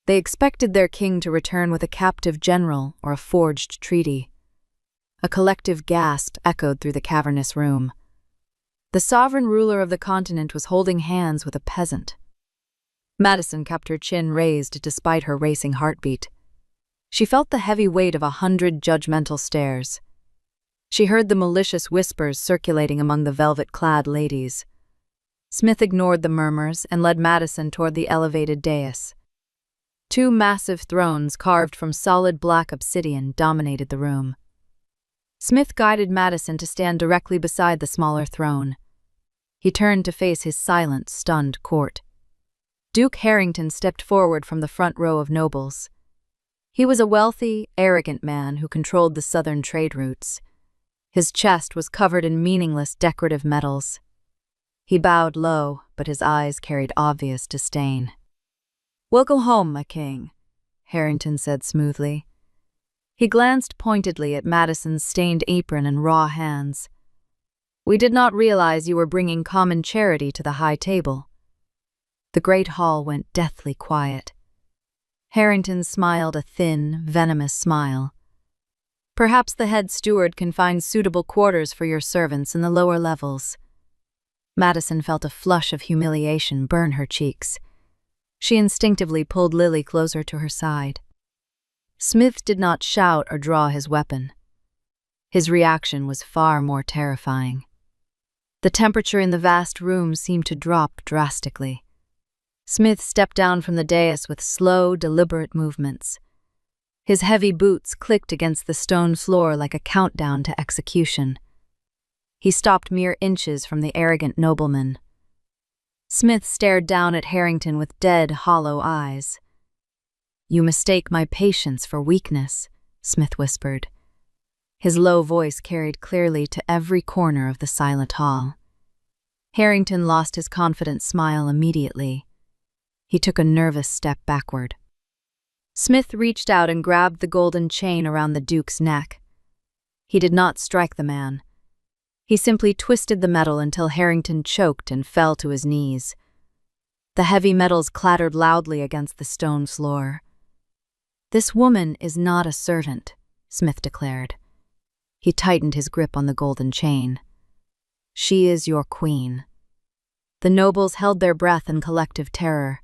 They expected their king to return with a captive general or a forged treaty. A collective gasp echoed through the cavernous room. The sovereign ruler of the continent was holding hands with a peasant. Madison kept her chin raised despite her racing heartbeat. She felt the heavy weight of 100 judgmental stares. She heard the malicious whispers circulating among the velvet-clad ladies. Smith ignored the murmurs and led Madison toward the elevated dais. Two massive thrones carved from solid black obsidian dominated the room. Smith guided Madison to stand directly beside the smaller throne. He turned to face his silent, stunned court. Duke Harrington stepped forward from the front row of nobles. He was a wealthy, arrogant man who controlled the southern trade routes. His chest was covered in meaningless decorative medals. He bowed low, but his eyes carried obvious disdain. "Welcome home, my king," Harrington said smoothly. He glanced pointedly at Madison's stained apron and raw hands. "We did not realize you were bringing common charity to the high table." The great hall went deathly quiet. Harrington smiled a thin, venomous smile. "Perhaps the head steward can find suitable quarters for your servants in the lower levels." Madison felt a flush of humiliation burn her cheeks. She instinctively pulled Lily closer to her side. Smith did not shout or draw his weapon. His reaction was far more terrifying. The temperature in the vast room seemed to drop drastically. Smith stepped down from the dais with slow, deliberate movements. His heavy boots clicked against the stone floor like a countdown to execution. He stopped mere inches from the arrogant nobleman. Smith stared down at Harrington with dead, hollow eyes. "You mistake my patience for weakness," Smith whispered. His low voice carried clearly to every corner of the silent hall. Harrington lost his confident smile immediately. He took a nervous step backward. Smith reached out and grabbed the golden chain around the Duke's neck. He did not strike the man. He simply twisted the metal until Harrington choked and fell to his knees. The heavy metals clattered loudly against the stone floor. "This woman is not a servant," Smith declared. He tightened his grip on the golden chain. "She is your queen." The nobles held their breath in collective terror.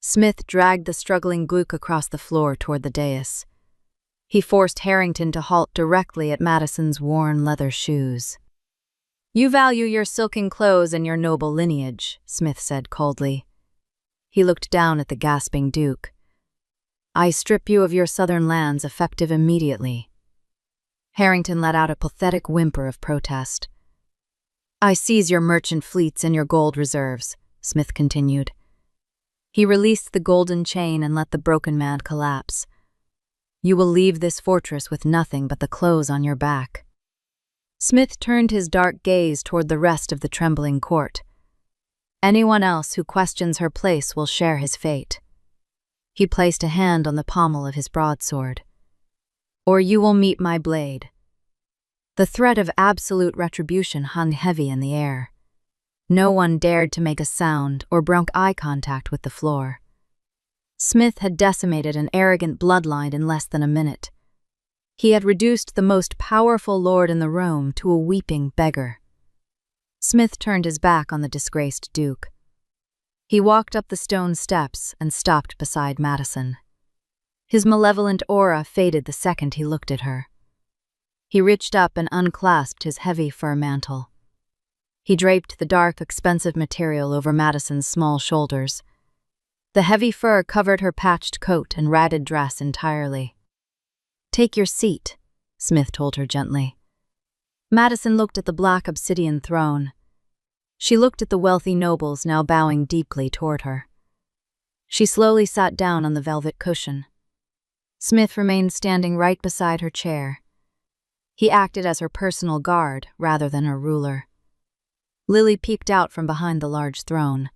Smith dragged the struggling Gluck across the floor toward the dais. He forced Harrington to halt directly at Madison's worn leather shoes. "You value your silken clothes and your noble lineage," Smith said coldly. He looked down at the gasping Duke. "I strip you of your southern lands effective immediately." Harrington let out a pathetic whimper of protest. "I seize your merchant fleets and your gold reserves," Smith continued. He released the golden chain and let the broken man collapse. "You will leave this fortress with nothing but the clothes on your back." Smith turned his dark gaze toward the rest of the trembling court. "Anyone else who questions her place will share his fate." He placed a hand on the pommel of his broadsword. "Or you will meet my blade." The threat of absolute retribution hung heavy in the air. No one dared to make a sound or broke eye contact with the floor. Smith had decimated an arrogant bloodline in less than a minute. He had reduced the most powerful lord in the room to a weeping beggar. Smith turned his back on the disgraced Duke. He walked up the stone steps and stopped beside Madison. His malevolent aura faded the second he looked at her. He reached up and unclasped his heavy fur mantle. He draped the dark, expensive material over Madison's small shoulders. The heavy fur covered her patched coat and ratted dress entirely. "Take your seat," Smith told her gently. Madison looked at the black obsidian throne. She looked at the wealthy nobles now bowing deeply toward her. She slowly sat down on the velvet cushion. Smith remained standing right beside her chair. He acted as her personal guard rather than her ruler. Lily peeked out from behind the large throne.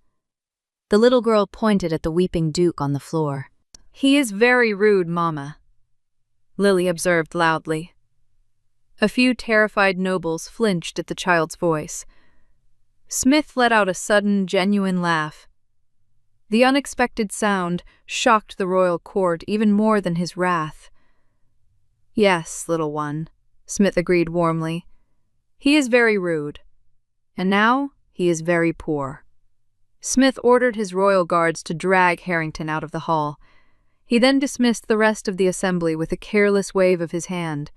The little girl pointed at the weeping Duke on the floor. "He is very rude, Mama," Lily observed loudly. A few terrified nobles flinched at the child's voice. Smith let out a sudden, genuine laugh. The unexpected sound shocked the royal court even more than his wrath. "Yes, little one," Smith agreed warmly. "He is very rude. And now he is very poor." Smith ordered his royal guards to drag Harrington out of the hall. He then dismissed the rest of the assembly with a careless wave of his hand.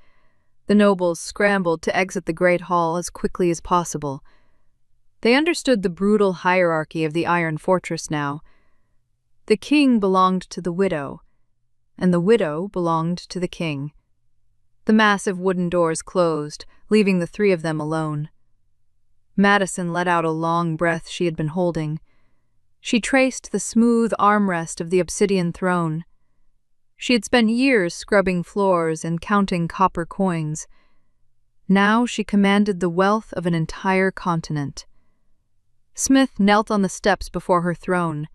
The nobles scrambled to exit the great hall as quickly as possible. They understood the brutal hierarchy of the Iron Fortress now. The king belonged to the widow, and the widow belonged to the king. The massive wooden doors closed, leaving the three of them alone. Madison let out a long breath she had been holding. She traced the smooth armrest of the obsidian throne. She had spent years scrubbing floors and counting copper coins. Now she commanded the wealth of an entire continent. Smith knelt on the steps before her throne.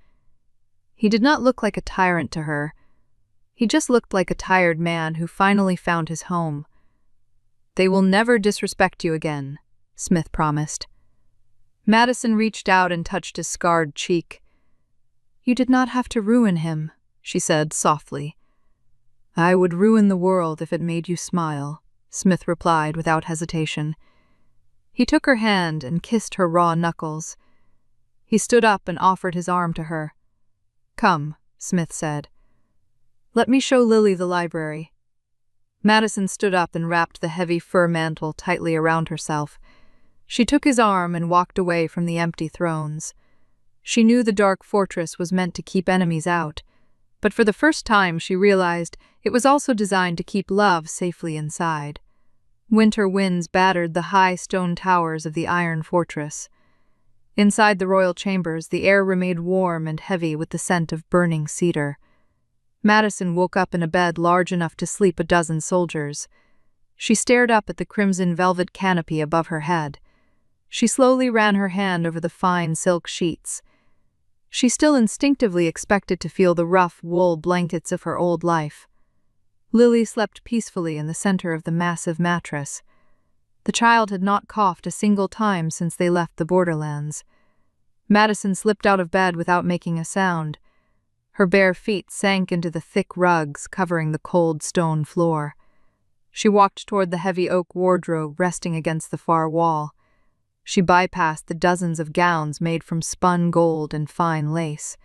He did not look like a tyrant to her. He just looked like a tired man who finally found his home. "They will never disrespect you again," Smith promised. Madison reached out and touched his scarred cheek. "You did not have to ruin him," she said softly. "I would ruin the world if it made you smile," Smith replied without hesitation. He took her hand and kissed her raw knuckles. He stood up and offered his arm to her. "Come," Smith said. "Let me show Lily the library." Madison stood up and wrapped the heavy fur mantle tightly around herself. She took his arm and walked away from the empty thrones. She knew the dark fortress was meant to keep enemies out, but for the first time she realized it was also designed to keep love safely inside. Winter winds battered the high stone towers of the Iron Fortress. Inside the royal chambers, the air remained warm and heavy with the scent of burning cedar. Madison woke up in a bed large enough to sleep a dozen soldiers. She stared up at the crimson velvet canopy above her head. She slowly ran her hand over the fine silk sheets. She still instinctively expected to feel the rough wool blankets of her old life. Lily slept peacefully in the center of the massive mattress. The child had not coughed a single time since they left the borderlands. Madison slipped out of bed without making a sound. Her bare feet sank into the thick rugs covering the cold stone floor. She walked toward the heavy oak wardrobe resting against the far wall. She bypassed the dozens of gowns made from spun gold and fine lace.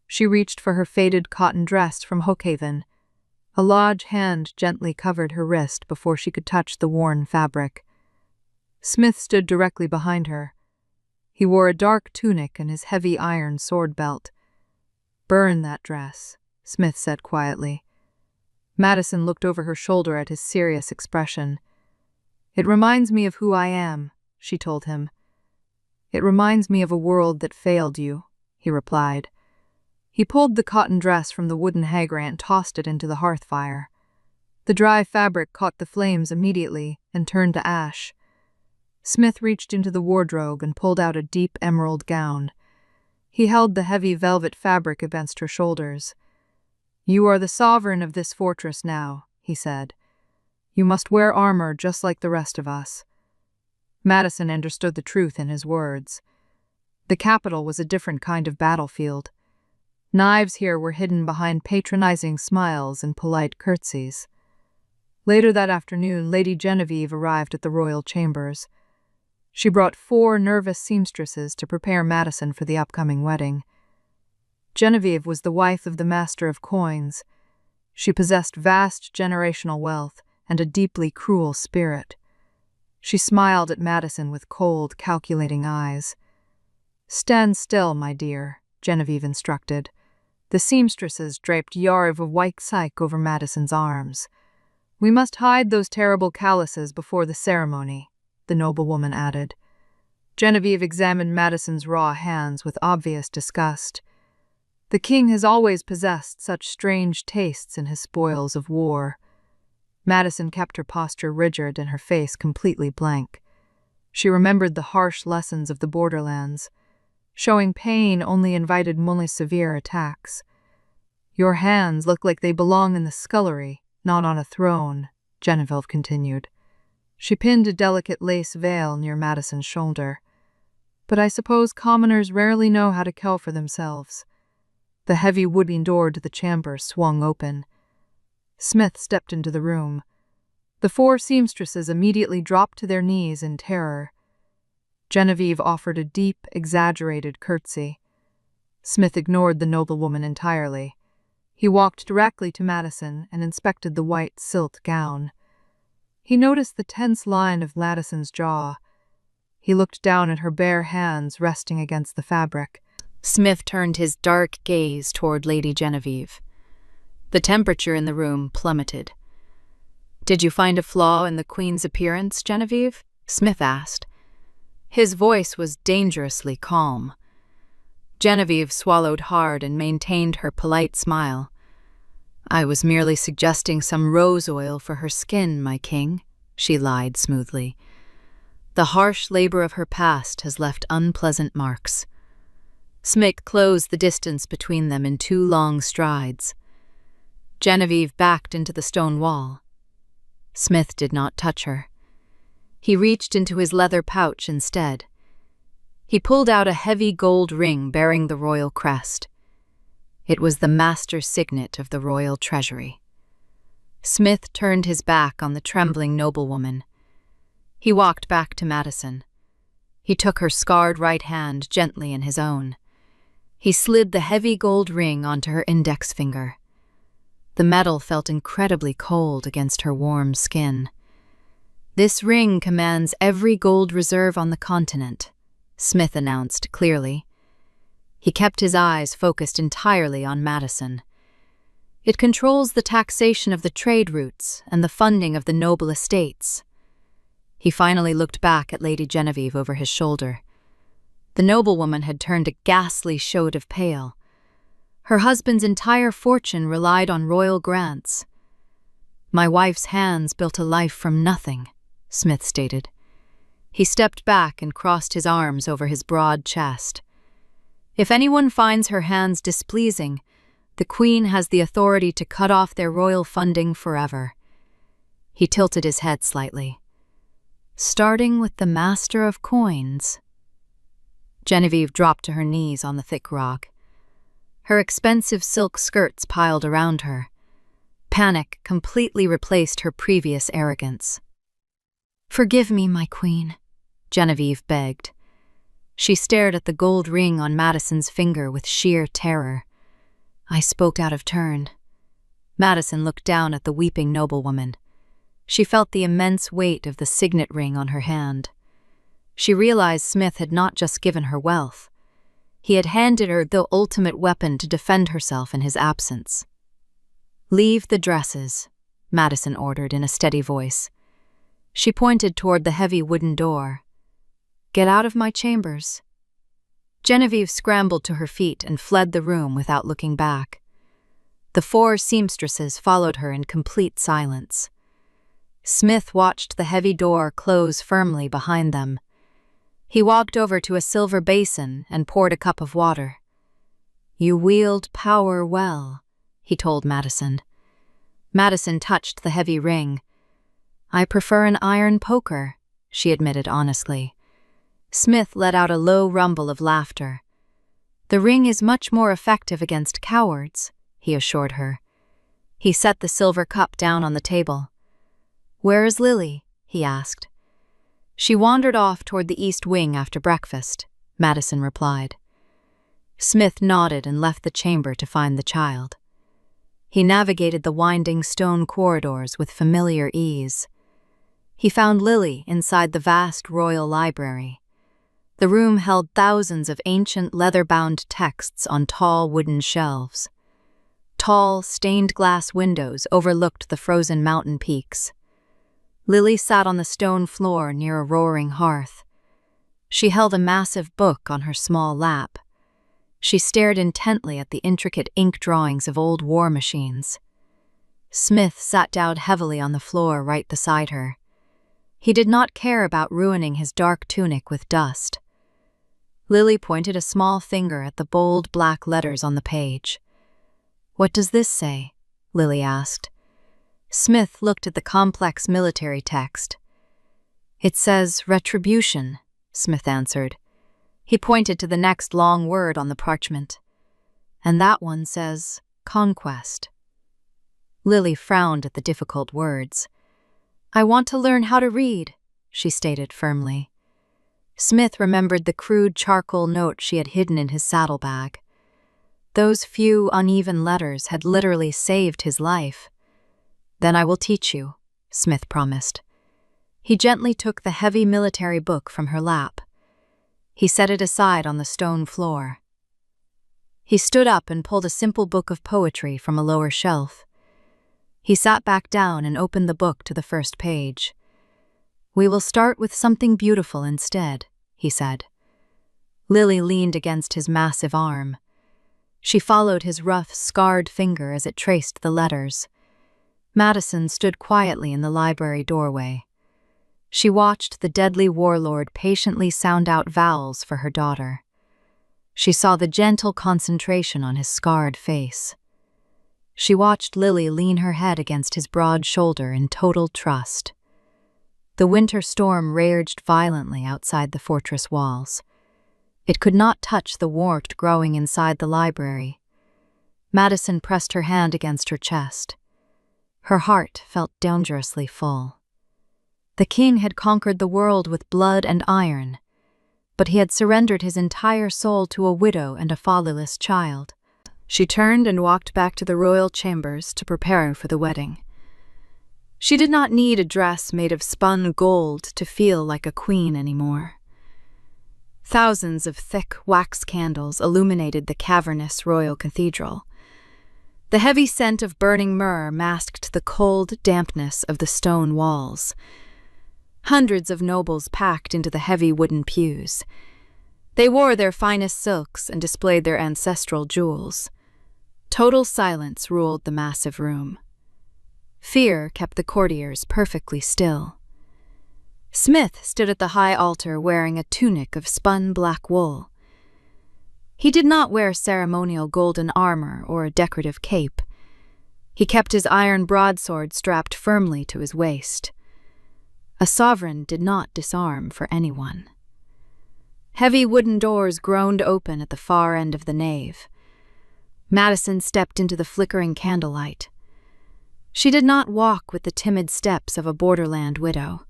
She reached for her faded cotton dress from Hookhaven. A large hand gently covered her wrist before she could touch the worn fabric. Smith stood directly behind her. He wore a dark tunic and his heavy iron sword belt. "Burn that dress," Smith said quietly. Madison looked over her shoulder at his serious expression. "It reminds me of who I am," she told him. "It reminds me of a world that failed you," he replied. He pulled the cotton dress from the wooden hanger and tossed it into the hearth fire. The dry fabric caught the flames immediately and turned to ash. Smith reached into the wardrobe and pulled out a deep emerald gown. He held the heavy velvet fabric against her shoulders. "You are the sovereign of this fortress now," he said. "You must wear armor just like the rest of us." Madison understood the truth in his words. The capital was a different kind of battlefield. Knives here were hidden behind patronizing smiles and polite curtsies. Later that afternoon, Lady Genevieve arrived at the royal chambers. She brought 4 nervous seamstresses to prepare Madison for the upcoming wedding. Genevieve was the wife of the master of coins. She possessed vast generational wealth and a deeply cruel spirit. She smiled at Madison with cold, calculating eyes. "Stand still, my dear," Genevieve instructed. The seamstresses draped yards of white silk over Madison's arms. "We must hide those terrible calluses before the ceremony," the noblewoman added. Genevieve examined Madison's raw hands with obvious disgust. The king has always possessed such strange tastes in his spoils of war. Madison kept her posture rigid and her face completely blank. She remembered the harsh lessons of the borderlands. Showing pain only invited more severe attacks. "Your hands look like they belong in the scullery, not on a throne," Genevieve continued. She pinned a delicate lace veil near Madison's shoulder. "But I suppose commoners rarely know how to care for themselves." The heavy wooden door to the chamber swung open. Smith stepped into the room. The four seamstresses immediately dropped to their knees in terror. Genevieve offered a deep, exaggerated curtsy. Smith ignored the noblewoman entirely. He walked directly to Madison and inspected the white silk gown. He noticed the tense line of Madison's jaw. He looked down at her bare hands resting against the fabric. Smith turned his dark gaze toward Lady Genevieve. The temperature in the room plummeted. "Did you find a flaw in the Queen's appearance, Genevieve?" Smith asked. His voice was dangerously calm. Genevieve swallowed hard and maintained her polite smile. "I was merely suggesting some rose oil for her skin, my king," she lied smoothly. "The harsh labor of her past has left unpleasant marks." Smith closed the distance between them in 2 long strides. Genevieve backed into the stone wall. Smith did not touch her. He reached into his leather pouch instead. He pulled out a heavy gold ring bearing the royal crest. It was the master signet of the royal treasury. Smith turned his back on the trembling noblewoman. He walked back to Madison. He took her scarred right hand gently in his own. He slid the heavy gold ring onto her index finger. The metal felt incredibly cold against her warm skin. "This ring commands every gold reserve on the continent," Smith announced clearly. He kept his eyes focused entirely on Madison. "It controls the taxation of the trade routes and the funding of the noble estates." He finally looked back at Lady Genevieve over his shoulder. The noblewoman had turned a ghastly shade of pale. Her husband's entire fortune relied on royal grants. "My wife's hands built a life from nothing," Smith stated. He stepped back and crossed his arms over his broad chest. "If anyone finds her hands displeasing, the Queen has the authority to cut off their royal funding forever." He tilted his head slightly. "Starting with the Master of Coins." Genevieve dropped to her knees on the thick rock. Her expensive silk skirts piled around her. Panic completely replaced her previous arrogance. "Forgive me, my queen," Genevieve begged. She stared at the gold ring on Madison's finger with sheer terror. "I spoke out of turn." Madison looked down at the weeping noblewoman. She felt the immense weight of the signet ring on her hand. She realized Smith had not just given her wealth. He had handed her the ultimate weapon to defend herself in his absence. "Leave the dresses," Madison ordered in a steady voice. She pointed toward the heavy wooden door. "Get out of my chambers." Genevieve scrambled to her feet and fled the room without looking back. The 4 seamstresses followed her in complete silence. Smith watched the heavy door close firmly behind them. He walked over to a silver basin and poured a cup of water. "You wield power well," he told Madison. Madison touched the heavy ring. "I prefer an iron poker," she admitted honestly. Smith let out a low rumble of laughter. "The ring is much more effective against cowards," he assured her. He set the silver cup down on the table. "Where is Lily?" he asked. "She wandered off toward the east wing after breakfast," Madison replied. Smith nodded and left the chamber to find the child. He navigated the winding stone corridors with familiar ease. He found Lily inside the vast royal library. The room held thousands of ancient leather-bound texts on tall wooden shelves. Tall, stained glass windows overlooked the frozen mountain peaks. Lily sat on the stone floor near a roaring hearth. She held a massive book on her small lap. She stared intently at the intricate ink drawings of old war machines. Smith sat down heavily on the floor right beside her. He did not care about ruining his dark tunic with dust. Lily pointed a small finger at the bold black letters on the page. "What does this say?" Lily asked. Smith looked at the complex military text. "It says retribution," Smith answered. He pointed to the next long word on the parchment. "And that one says conquest." Lily frowned at the difficult words. "I want to learn how to read," she stated firmly. Smith remembered the crude charcoal note she had hidden in his saddlebag. Those few uneven letters had literally saved his life. "Then I will teach you," Smith promised. He gently took the heavy military book from her lap. He set it aside on the stone floor. He stood up and pulled a simple book of poetry from a lower shelf. He sat back down and opened the book to the first page. "We will start with something beautiful instead," he said. Lily leaned against his massive arm. She followed his rough, scarred finger as it traced the letters. Madison stood quietly in the library doorway. She watched the deadly warlord patiently sound out vowels for her daughter. She saw the gentle concentration on his scarred face. She watched Lily lean her head against his broad shoulder in total trust. The winter storm raged violently outside the fortress walls. It could not touch the warmth growing inside the library. Madison pressed her hand against her chest. Her heart felt dangerously full. The king had conquered the world with blood and iron, but he had surrendered his entire soul to a widow and a fatherless child. She turned and walked back to the royal chambers to prepare for the wedding. She did not need a dress made of spun gold to feel like a queen anymore. Thousands of thick wax candles illuminated the cavernous royal cathedral. The heavy scent of burning myrrh masked the cold dampness of the stone walls. Hundreds of nobles packed into the heavy wooden pews. They wore their finest silks and displayed their ancestral jewels. Total silence ruled the massive room. Fear kept the courtiers perfectly still. Smith stood at the high altar wearing a tunic of spun black wool. He did not wear ceremonial golden armor or a decorative cape. He kept his iron broadsword strapped firmly to his waist. A sovereign did not disarm for anyone. Heavy wooden doors groaned open at the far end of the nave. Madison stepped into the flickering candlelight. She did not walk with the timid steps of a borderland widow.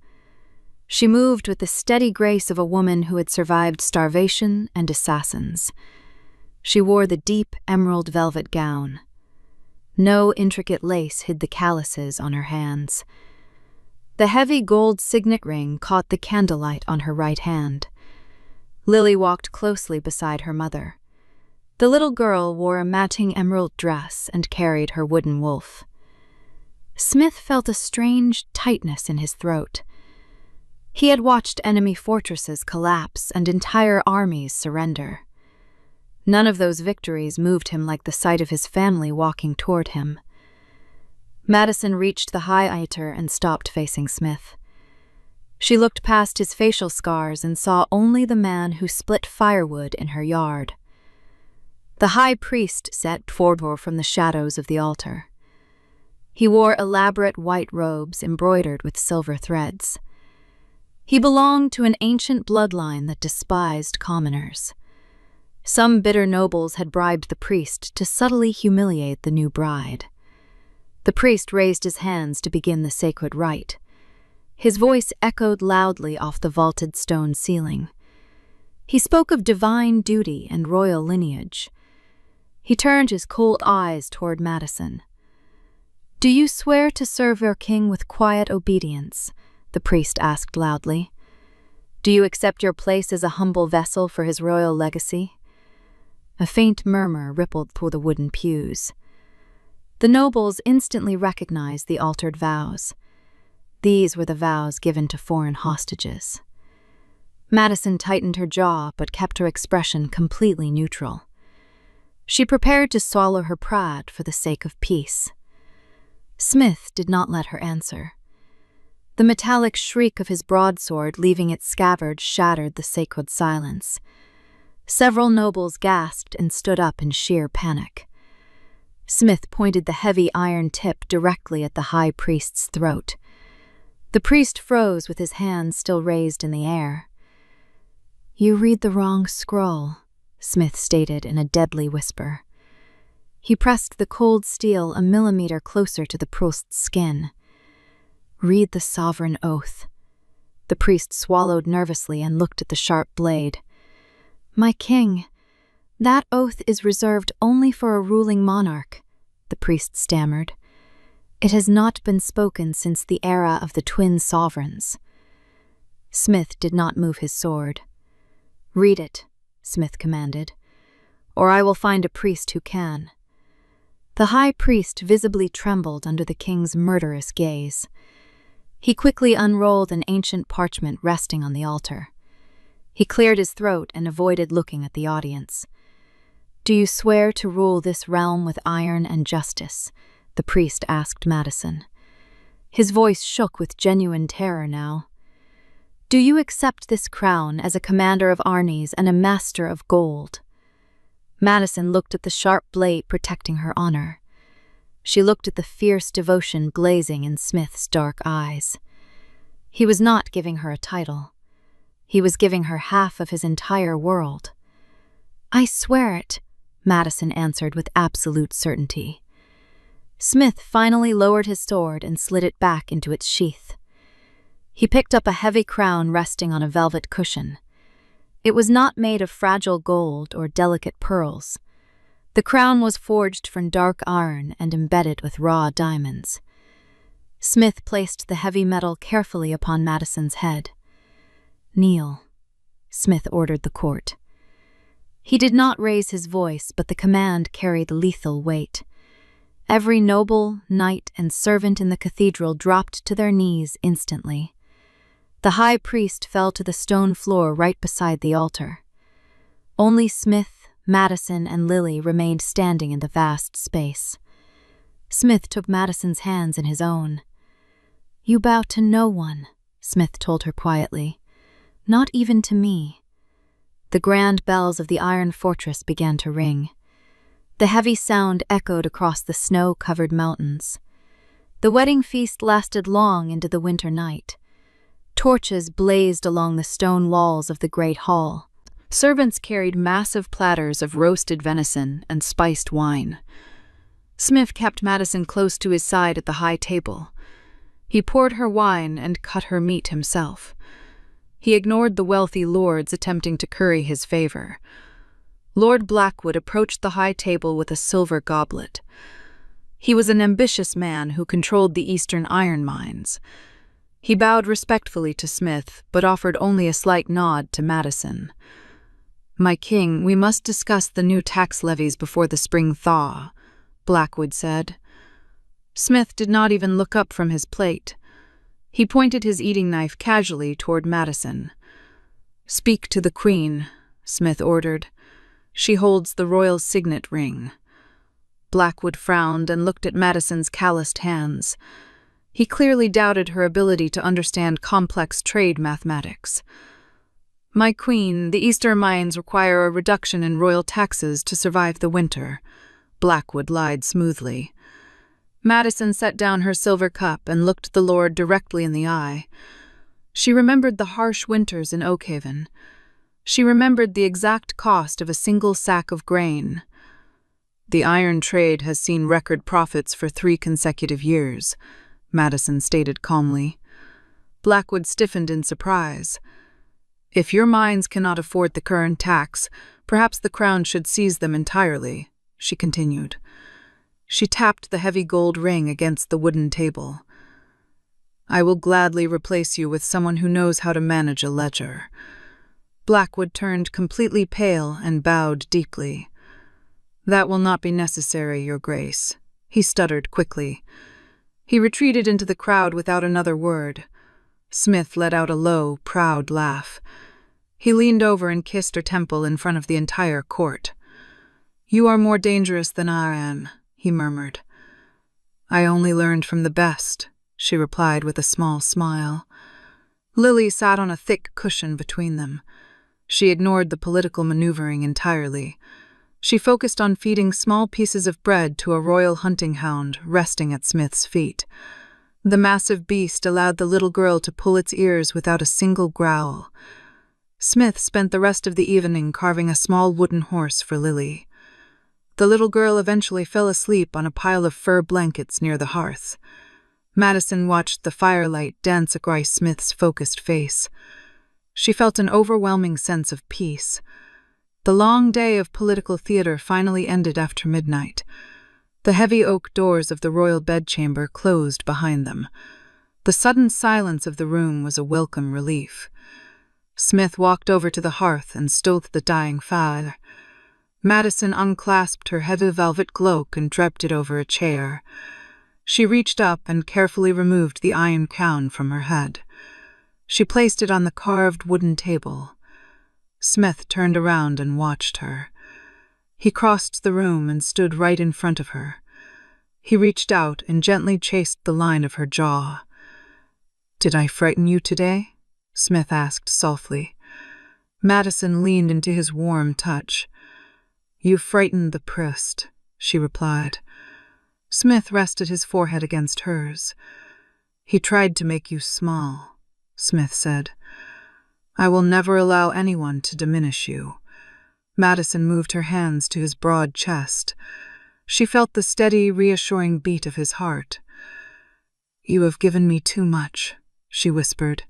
She moved with the steady grace of a woman who had survived starvation and assassins. She wore the deep emerald velvet gown. No intricate lace hid the calluses on her hands. The heavy gold signet ring caught the candlelight on her right hand. Lily walked closely beside her mother. The little girl wore a matching emerald dress and carried her wooden wolf. Smith felt a strange tightness in his throat. He had watched enemy fortresses collapse and entire armies surrender. None of those victories moved him like the sight of his family walking toward him. Madison reached the high altar and stopped facing Smith. She looked past his facial scars and saw only the man who split firewood in her yard. The high priest stepped forward from the shadows of the altar. He wore elaborate white robes embroidered with silver threads. He belonged to an ancient bloodline that despised commoners. Some bitter nobles had bribed the priest to subtly humiliate the new bride. The priest raised his hands to begin the sacred rite. His voice echoed loudly off the vaulted stone ceiling. He spoke of divine duty and royal lineage. He turned his cold eyes toward Madison. "Do you swear to serve your king with quiet obedience, the priest asked loudly. Do you accept your place as a humble vessel for his royal legacy? A faint murmur rippled through the wooden pews. The nobles instantly recognized the altered vows. These were the vows given to foreign hostages. Madison tightened her jaw but kept her expression completely neutral. She prepared to swallow her pride for the sake of peace. Smith did not let her answer. The metallic shriek of his broadsword leaving its scabbard shattered the sacred silence. Several nobles gasped and stood up in sheer panic. Smith pointed the heavy iron tip directly at the high priest's throat. The priest froze with his hands still raised in the air. You read the wrong scroll, Smith stated in a deadly whisper. He pressed the cold steel a millimeter closer to the priest's skin. Read the sovereign oath. The priest swallowed nervously and looked at the sharp blade. My king, that oath is reserved only for a ruling monarch, the priest stammered. It has not been spoken since the era of the twin sovereigns. Smith did not move his sword. Read it, Smith commanded, or I will find a priest who can. The high priest visibly trembled under the king's murderous gaze. He quickly unrolled an ancient parchment resting on the altar. He cleared his throat and avoided looking at the audience. Do you swear to rule this realm with iron and justice? The priest asked Madison. His voice shook with genuine terror now. Do you accept this crown as a commander of armies and a master of gold? Madison looked at the sharp blade protecting her honor. She looked at the fierce devotion blazing in Smith's dark eyes. He was not giving her a title. He was giving her half of his entire world. I swear it, Madison answered with absolute certainty. Smith finally lowered his sword and slid it back into its sheath. He picked up a heavy crown resting on a velvet cushion. It was not made of fragile gold or delicate pearls. The crown was forged from dark iron and embedded with raw diamonds. Smith placed the heavy metal carefully upon Madison's head. Kneel, Smith ordered the court. He did not raise his voice, but the command carried lethal weight. Every noble, knight, and servant in the cathedral dropped to their knees instantly. The high priest fell to the stone floor right beside the altar. Only Smith, Madison, and Lily remained standing in the vast space. Smith took Madison's hands in his own. You bow to no one, Smith told her quietly. Not even to me. The grand bells of the iron fortress began to ring. The heavy sound echoed across the snow-covered mountains. The wedding feast lasted long into the winter night. Torches blazed along the stone walls of the great hall. Servants carried massive platters of roasted venison and spiced wine. Smith kept Madison close to his side at the high table. He poured her wine and cut her meat himself. He ignored the wealthy lords attempting to curry his favor. Lord Blackwood approached the high table with a silver goblet. He was an ambitious man who controlled the eastern iron mines. He bowed respectfully to Smith, but offered only a slight nod to Madison. My king, we must discuss the new tax levies before the spring thaw, Blackwood said. Smith did not even look up from his plate. He pointed his eating knife casually toward Madison. Speak to the Queen, Smith ordered. She holds the royal signet ring. Blackwood frowned and looked at Madison's calloused hands. He clearly doubted her ability to understand complex trade mathematics. My queen, the Eastern mines require a reduction in royal taxes to survive the winter, Blackwood lied smoothly. Madison set down her silver cup and looked the lord directly in the eye. She remembered the harsh winters in Oakhaven. She remembered the exact cost of a single sack of grain. The iron trade has seen record profits for 3 consecutive years, Madison stated calmly. Blackwood stiffened in surprise. If your mines cannot afford the current tax, perhaps the crown should seize them entirely, she continued. She tapped the heavy gold ring against the wooden table. I will gladly replace you with someone who knows how to manage a ledger." Blackwood turned completely pale and bowed deeply. "That will not be necessary, Your Grace," he stuttered quickly. He retreated into the crowd without another word. Smith let out a low, proud laugh. He leaned over and kissed her temple in front of the entire court. "You are more dangerous than I am," he murmured. "I only learned from the best," she replied with a small smile. Lily sat on a thick cushion between them. She ignored the political maneuvering entirely. She focused on feeding small pieces of bread to a royal hunting hound resting at Smith's feet. The massive beast allowed the little girl to pull its ears without a single growl. Smith spent the rest of the evening carving a small wooden horse for Lily. The little girl eventually fell asleep on a pile of fur blankets near the hearth. Madison watched the firelight dance across Smith's focused face. She felt an overwhelming sense of peace. The long day of political theater finally ended after midnight. The heavy oak doors of the royal bedchamber closed behind them. The sudden silence of the room was a welcome relief. Smith walked over to the hearth and stroked the dying fire. Madison unclasped her heavy velvet cloak and draped it over a chair. She reached up and carefully removed the iron crown from her head. She placed it on the carved wooden table. Smith turned around and watched her. He crossed the room and stood right in front of her. He reached out and gently chased the line of her jaw. "Did I frighten you today?" Smith asked softly. Madison leaned into his warm touch. "You frightened the priest," she replied. Smith rested his forehead against hers. "He tried to make you small," Smith said. "I will never allow anyone to diminish you." Madison moved her hands to his broad chest. She felt the steady, reassuring beat of his heart. "You have given me too much," she whispered.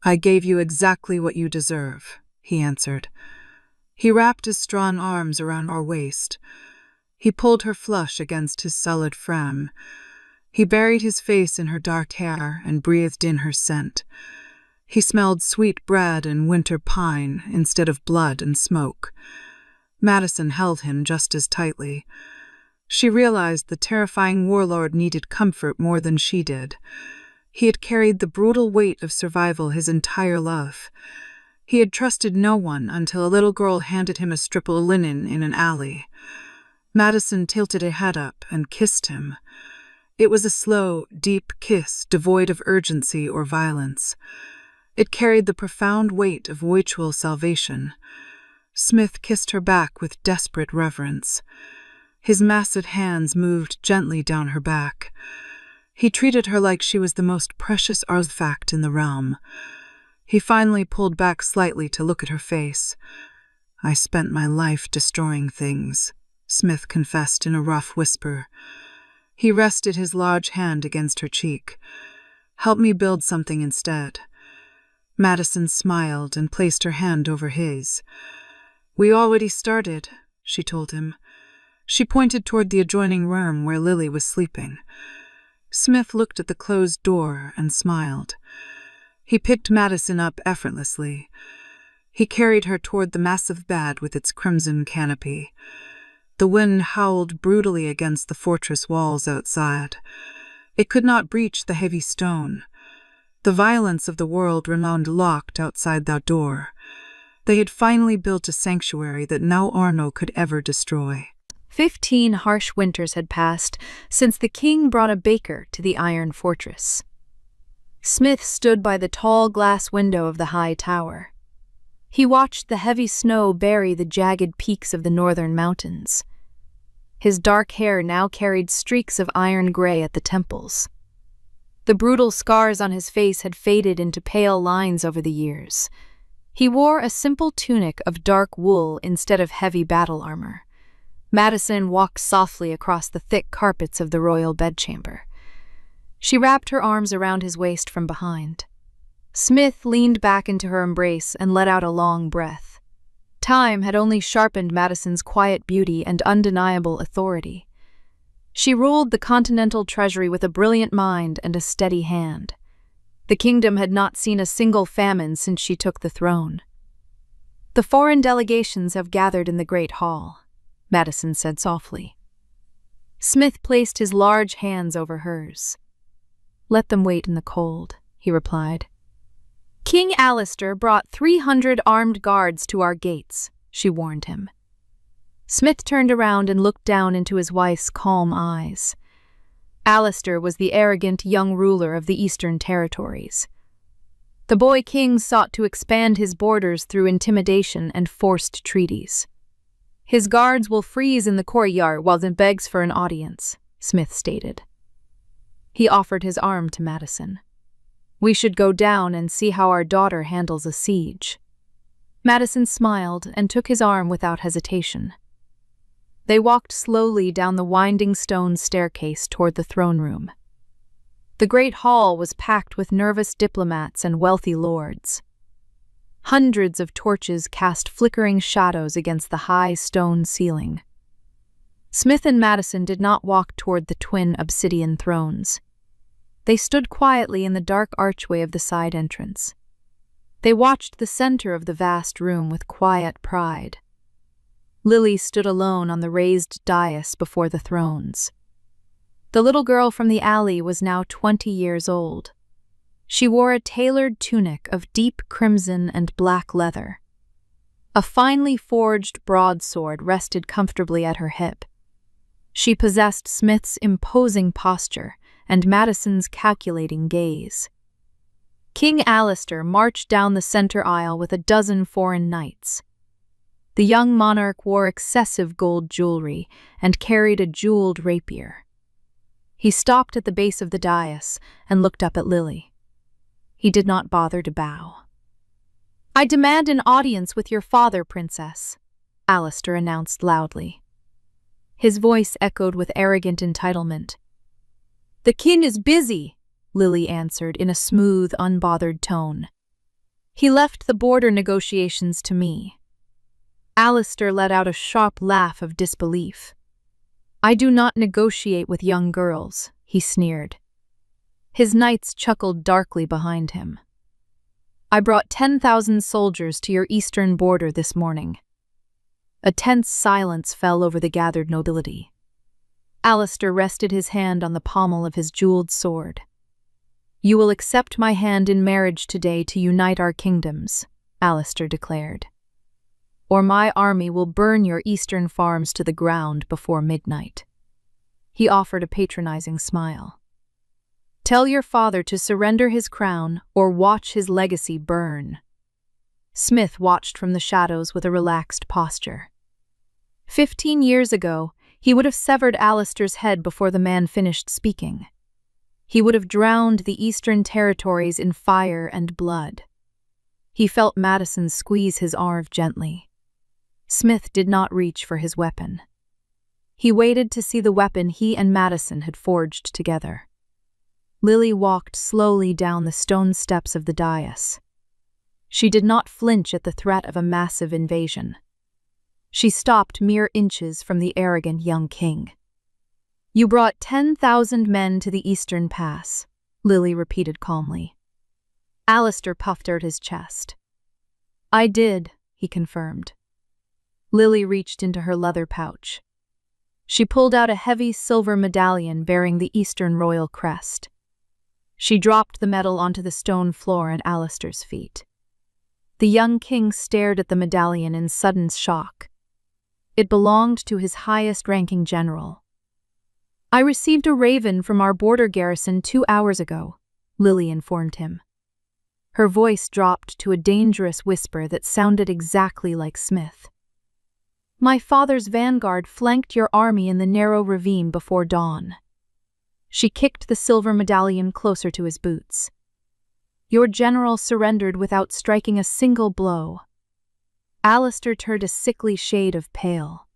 "I gave you exactly what you deserve," he answered. He wrapped his strong arms around her waist. He pulled her flush against his solid frame. He buried his face in her dark hair and breathed in her scent. He smelled sweet bread and winter pine instead of blood and smoke. Madison held him just as tightly. She realized the terrifying warlord needed comfort more than she did. He had carried the brutal weight of survival his entire life. He had trusted no one until a little girl handed him a strip of linen in an alley. Madison tilted her head up and kissed him. It was a slow, deep kiss devoid of urgency or violence. It carried the profound weight of mutual salvation. Smith kissed her back with desperate reverence. His massive hands moved gently down her back. He treated her like she was the most precious artifact in the realm. He finally pulled back slightly to look at her face. "I spent my life destroying things," Smith confessed in a rough whisper. He rested his large hand against her cheek. "Help me build something instead." Madison smiled and placed her hand over his. "We already started," she told him. She pointed toward the adjoining room where Lily was sleeping. Smith looked at the closed door and smiled. He picked Madison up effortlessly. He carried her toward the massive bed with its crimson canopy. The wind howled brutally against the fortress walls outside. It could not breach the heavy stone. The violence of the world remained locked outside that door. They had finally built a sanctuary that no Arno could ever destroy. 15 harsh winters had passed since the king brought a baker to the iron fortress. Smith stood by the tall glass window of the high tower. He watched the heavy snow bury the jagged peaks of the northern mountains. His dark hair now carried streaks of iron gray at the temples. The brutal scars on his face had faded into pale lines over the years. He wore a simple tunic of dark wool instead of heavy battle armor. Madison walked softly across the thick carpets of the royal bedchamber. She wrapped her arms around his waist from behind. Smith leaned back into her embrace and let out a long breath. Time had only sharpened Madison's quiet beauty and undeniable authority. She ruled the continental treasury with a brilliant mind and a steady hand. The kingdom had not seen a single famine since she took the throne. "The foreign delegations have gathered in the Great Hall," Madison said softly. Smith placed his large hands over hers. "Let them wait in the cold," he replied. "King Alistair brought 300 armed guards to our gates," she warned him. Smith turned around and looked down into his wife's calm eyes. Alistair was the arrogant young ruler of the Eastern Territories. The boy king sought to expand his borders through intimidation and forced treaties. "His guards will freeze in the courtyard while he begs for an audience," Smith stated. He offered his arm to Madison. "We should go down and see how our daughter handles a siege." Madison smiled and took his arm without hesitation. They walked slowly down the winding stone staircase toward the throne room. The great hall was packed with nervous diplomats and wealthy lords. Hundreds of torches cast flickering shadows against the high stone ceiling. Smith and Madison did not walk toward the twin obsidian thrones. They stood quietly in the dark archway of the side entrance. They watched the center of the vast room with quiet pride. Lily stood alone on the raised dais before the thrones. The little girl from the alley was now 20 years old. She wore a tailored tunic of deep crimson and black leather. A finely forged broadsword rested comfortably at her hip. She possessed Smith's imposing posture and Madison's calculating gaze. King Alistair marched down the center aisle with a dozen foreign knights. The young monarch wore excessive gold jewelry and carried a jeweled rapier. He stopped at the base of the dais and looked up at Lily. He did not bother to bow. "I demand an audience with your father, Princess," Alistair announced loudly. His voice echoed with arrogant entitlement. "The king is busy," Lily answered in a smooth, unbothered tone. "He left the border negotiations to me." Alistair let out a sharp laugh of disbelief. "I do not negotiate with young girls," he sneered. His knights chuckled darkly behind him. "I brought 10,000 soldiers to your eastern border this morning." A tense silence fell over the gathered nobility. Alistair rested his hand on the pommel of his jeweled sword. "You will accept my hand in marriage today to unite our kingdoms," Alistair declared. "Or my army will burn your eastern farms to the ground before midnight." He offered a patronizing smile. "Tell your father to surrender his crown or watch his legacy burn." Smith watched from the shadows with a relaxed posture. 15 years ago, he would have severed Alistair's head before the man finished speaking. He would have drowned the Eastern Territories in fire and blood. He felt Madison squeeze his arm gently. Smith did not reach for his weapon. He waited to see the weapon he and Madison had forged together. Lily walked slowly down the stone steps of the dais. She did not flinch at the threat of a massive invasion. She stopped mere inches from the arrogant young king. "You brought 10,000 men to the Eastern Pass," Lily repeated calmly. Alistair puffed out his chest. "I did," he confirmed. Lily reached into her leather pouch. She pulled out a heavy silver medallion bearing the Eastern royal crest. She dropped the medal onto the stone floor at Alistair's feet. The young king stared at the medallion in sudden shock. It belonged to his highest-ranking general. "I received a raven from our border garrison 2 hours ago," Lily informed him. Her voice dropped to a dangerous whisper that sounded exactly like Smith. "My father's vanguard flanked your army in the narrow ravine before dawn." She kicked the silver medallion closer to his boots. "Your general surrendered without striking a single blow." Alistair turned a sickly shade of pale.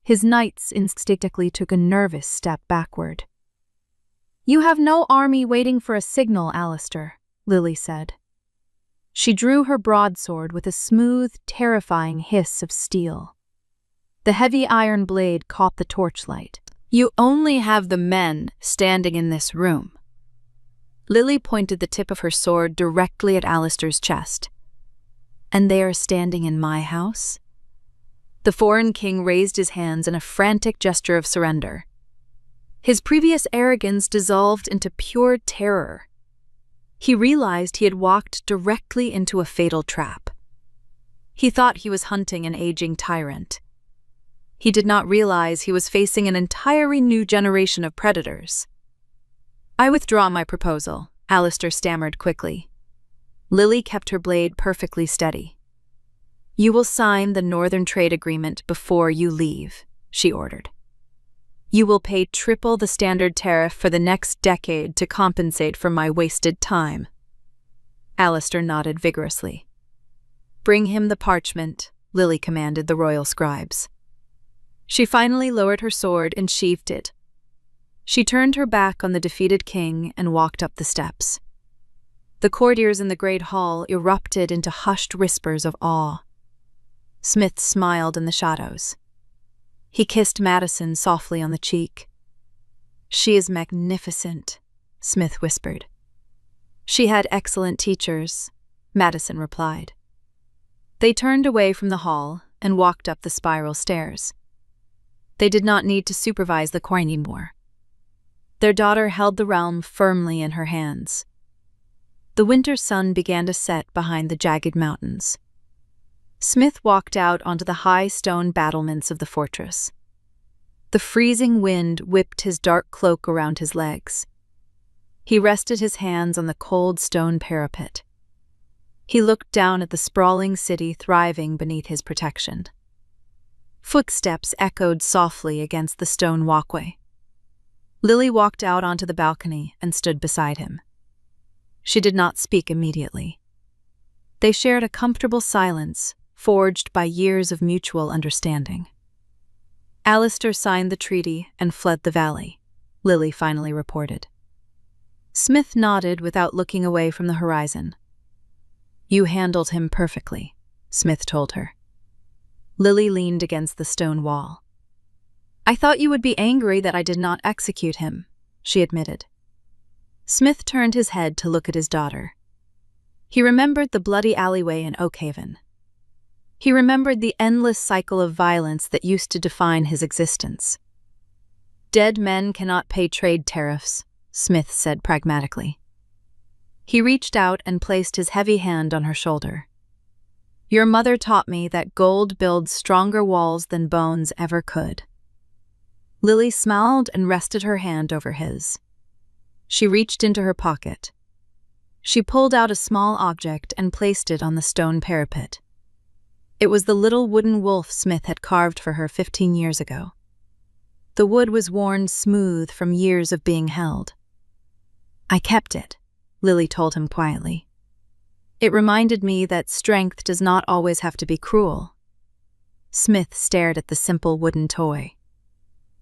His knights instinctively took a nervous step backward. "You have no army waiting for a signal, Alistair," Lily said. She drew her broadsword with a smooth, terrifying hiss of steel. The heavy iron blade caught the torchlight. "You only have the men standing in this room." Lily pointed the tip of her sword directly at Alistair's chest. "And they are standing in my house?" The foreign king raised his hands in a frantic gesture of surrender. His previous arrogance dissolved into pure terror. He realized he had walked directly into a fatal trap. He thought he was hunting an aging tyrant. He did not realize he was facing an entirely new generation of predators. "I withdraw my proposal," Alistair stammered quickly. Lily kept her blade perfectly steady. "You will sign the Northern Trade Agreement before you leave," she ordered. "You will pay triple the standard tariff for the next decade to compensate for my wasted time." Alistair nodded vigorously. "Bring him the parchment," Lily commanded the royal scribes. She finally lowered her sword and sheathed it. She turned her back on the defeated king and walked up the steps. The courtiers in the great hall erupted into hushed whispers of awe. Smith smiled in the shadows. He kissed Madison softly on the cheek. "She is magnificent," Smith whispered. "She had excellent teachers," Madison replied. They turned away from the hall and walked up the spiral stairs. They did not need to supervise the coin anymore. Their daughter held the realm firmly in her hands. The winter sun began to set behind the jagged mountains. Smith walked out onto the high stone battlements of the fortress. The freezing wind whipped his dark cloak around his legs. He rested his hands on the cold stone parapet. He looked down at the sprawling city thriving beneath his protection. Footsteps echoed softly against the stone walkway. Lily walked out onto the balcony and stood beside him. She did not speak immediately. They shared a comfortable silence, forged by years of mutual understanding. Alistair signed the treaty and fled the valley, Lily finally reported. Smith nodded without looking away from the horizon. "You handled him perfectly," Smith told her. Lily leaned against the stone wall. "I thought you would be angry that I did not execute him," she admitted. Smith turned his head to look at his daughter. He remembered the bloody alleyway in Oakhaven. He remembered the endless cycle of violence that used to define his existence. "Dead men cannot pay trade tariffs," Smith said pragmatically. He reached out and placed his heavy hand on her shoulder. "Your mother taught me that gold builds stronger walls than bones ever could." Lily smiled and rested her hand over his. She reached into her pocket. She pulled out a small object and placed it on the stone parapet. It was the little wooden wolf Smith had carved for her 15 years ago. The wood was worn smooth from years of being held. "I kept it," Lily told him quietly. "It reminded me that strength does not always have to be cruel." Smith stared at the simple wooden toy.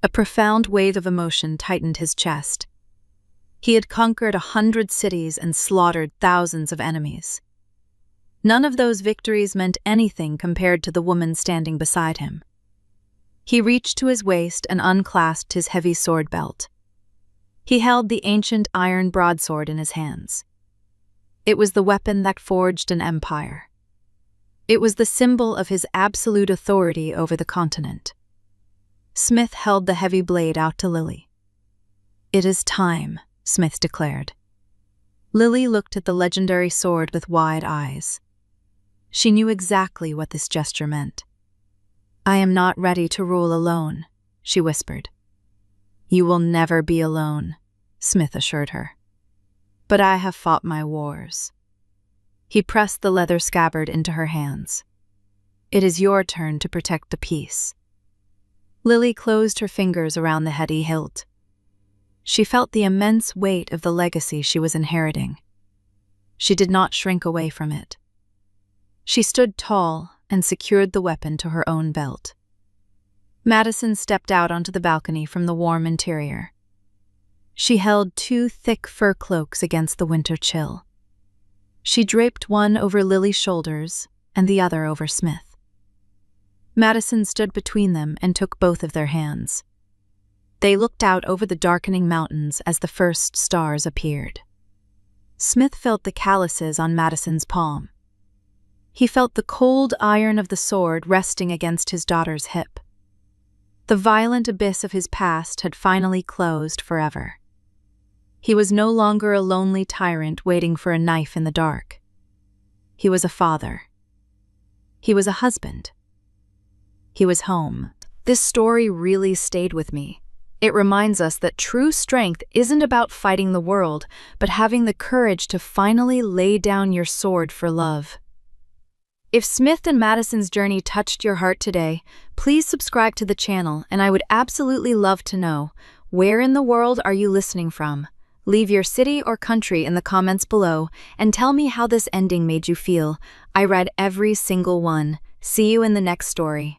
A profound wave of emotion tightened his chest. He had conquered 100 cities and slaughtered thousands of enemies. None of those victories meant anything compared to the woman standing beside him. He reached to his waist and unclasped his heavy sword belt. He held the ancient iron broadsword in his hands. It was the weapon that forged an empire. It was the symbol of his absolute authority over the continent. Smith held the heavy blade out to Lily. "It is time," Smith declared. Lily looked at the legendary sword with wide eyes. She knew exactly what this gesture meant. "I am not ready to rule alone," she whispered. "You will never be alone," Smith assured her. "But I have fought my wars." He pressed the leather scabbard into her hands. "It is your turn to protect the peace." Lily closed her fingers around the heady hilt. She felt the immense weight of the legacy she was inheriting. She did not shrink away from it. She stood tall and secured the weapon to her own belt. Madison stepped out onto the balcony from the warm interior. She held 2 thick fur cloaks against the winter chill. She draped one over Lily's shoulders and the other over Smith. Madison stood between them and took both of their hands. They looked out over the darkening mountains as the first stars appeared. Smith felt the calluses on Madison's palm. He felt the cold iron of the sword resting against his daughter's hip. The violent abyss of his past had finally closed forever. He was no longer a lonely tyrant waiting for a knife in the dark. He was a father. He was a husband. He was home. This story really stayed with me. It reminds us that true strength isn't about fighting the world, but having the courage to finally lay down your sword for love. If Smith and Madison's journey touched your heart today, please subscribe to the channel, and I would absolutely love to know, where in the world are you listening from? Leave your city or country in the comments below and tell me how this ending made you feel. I read every single one. See you in the next story.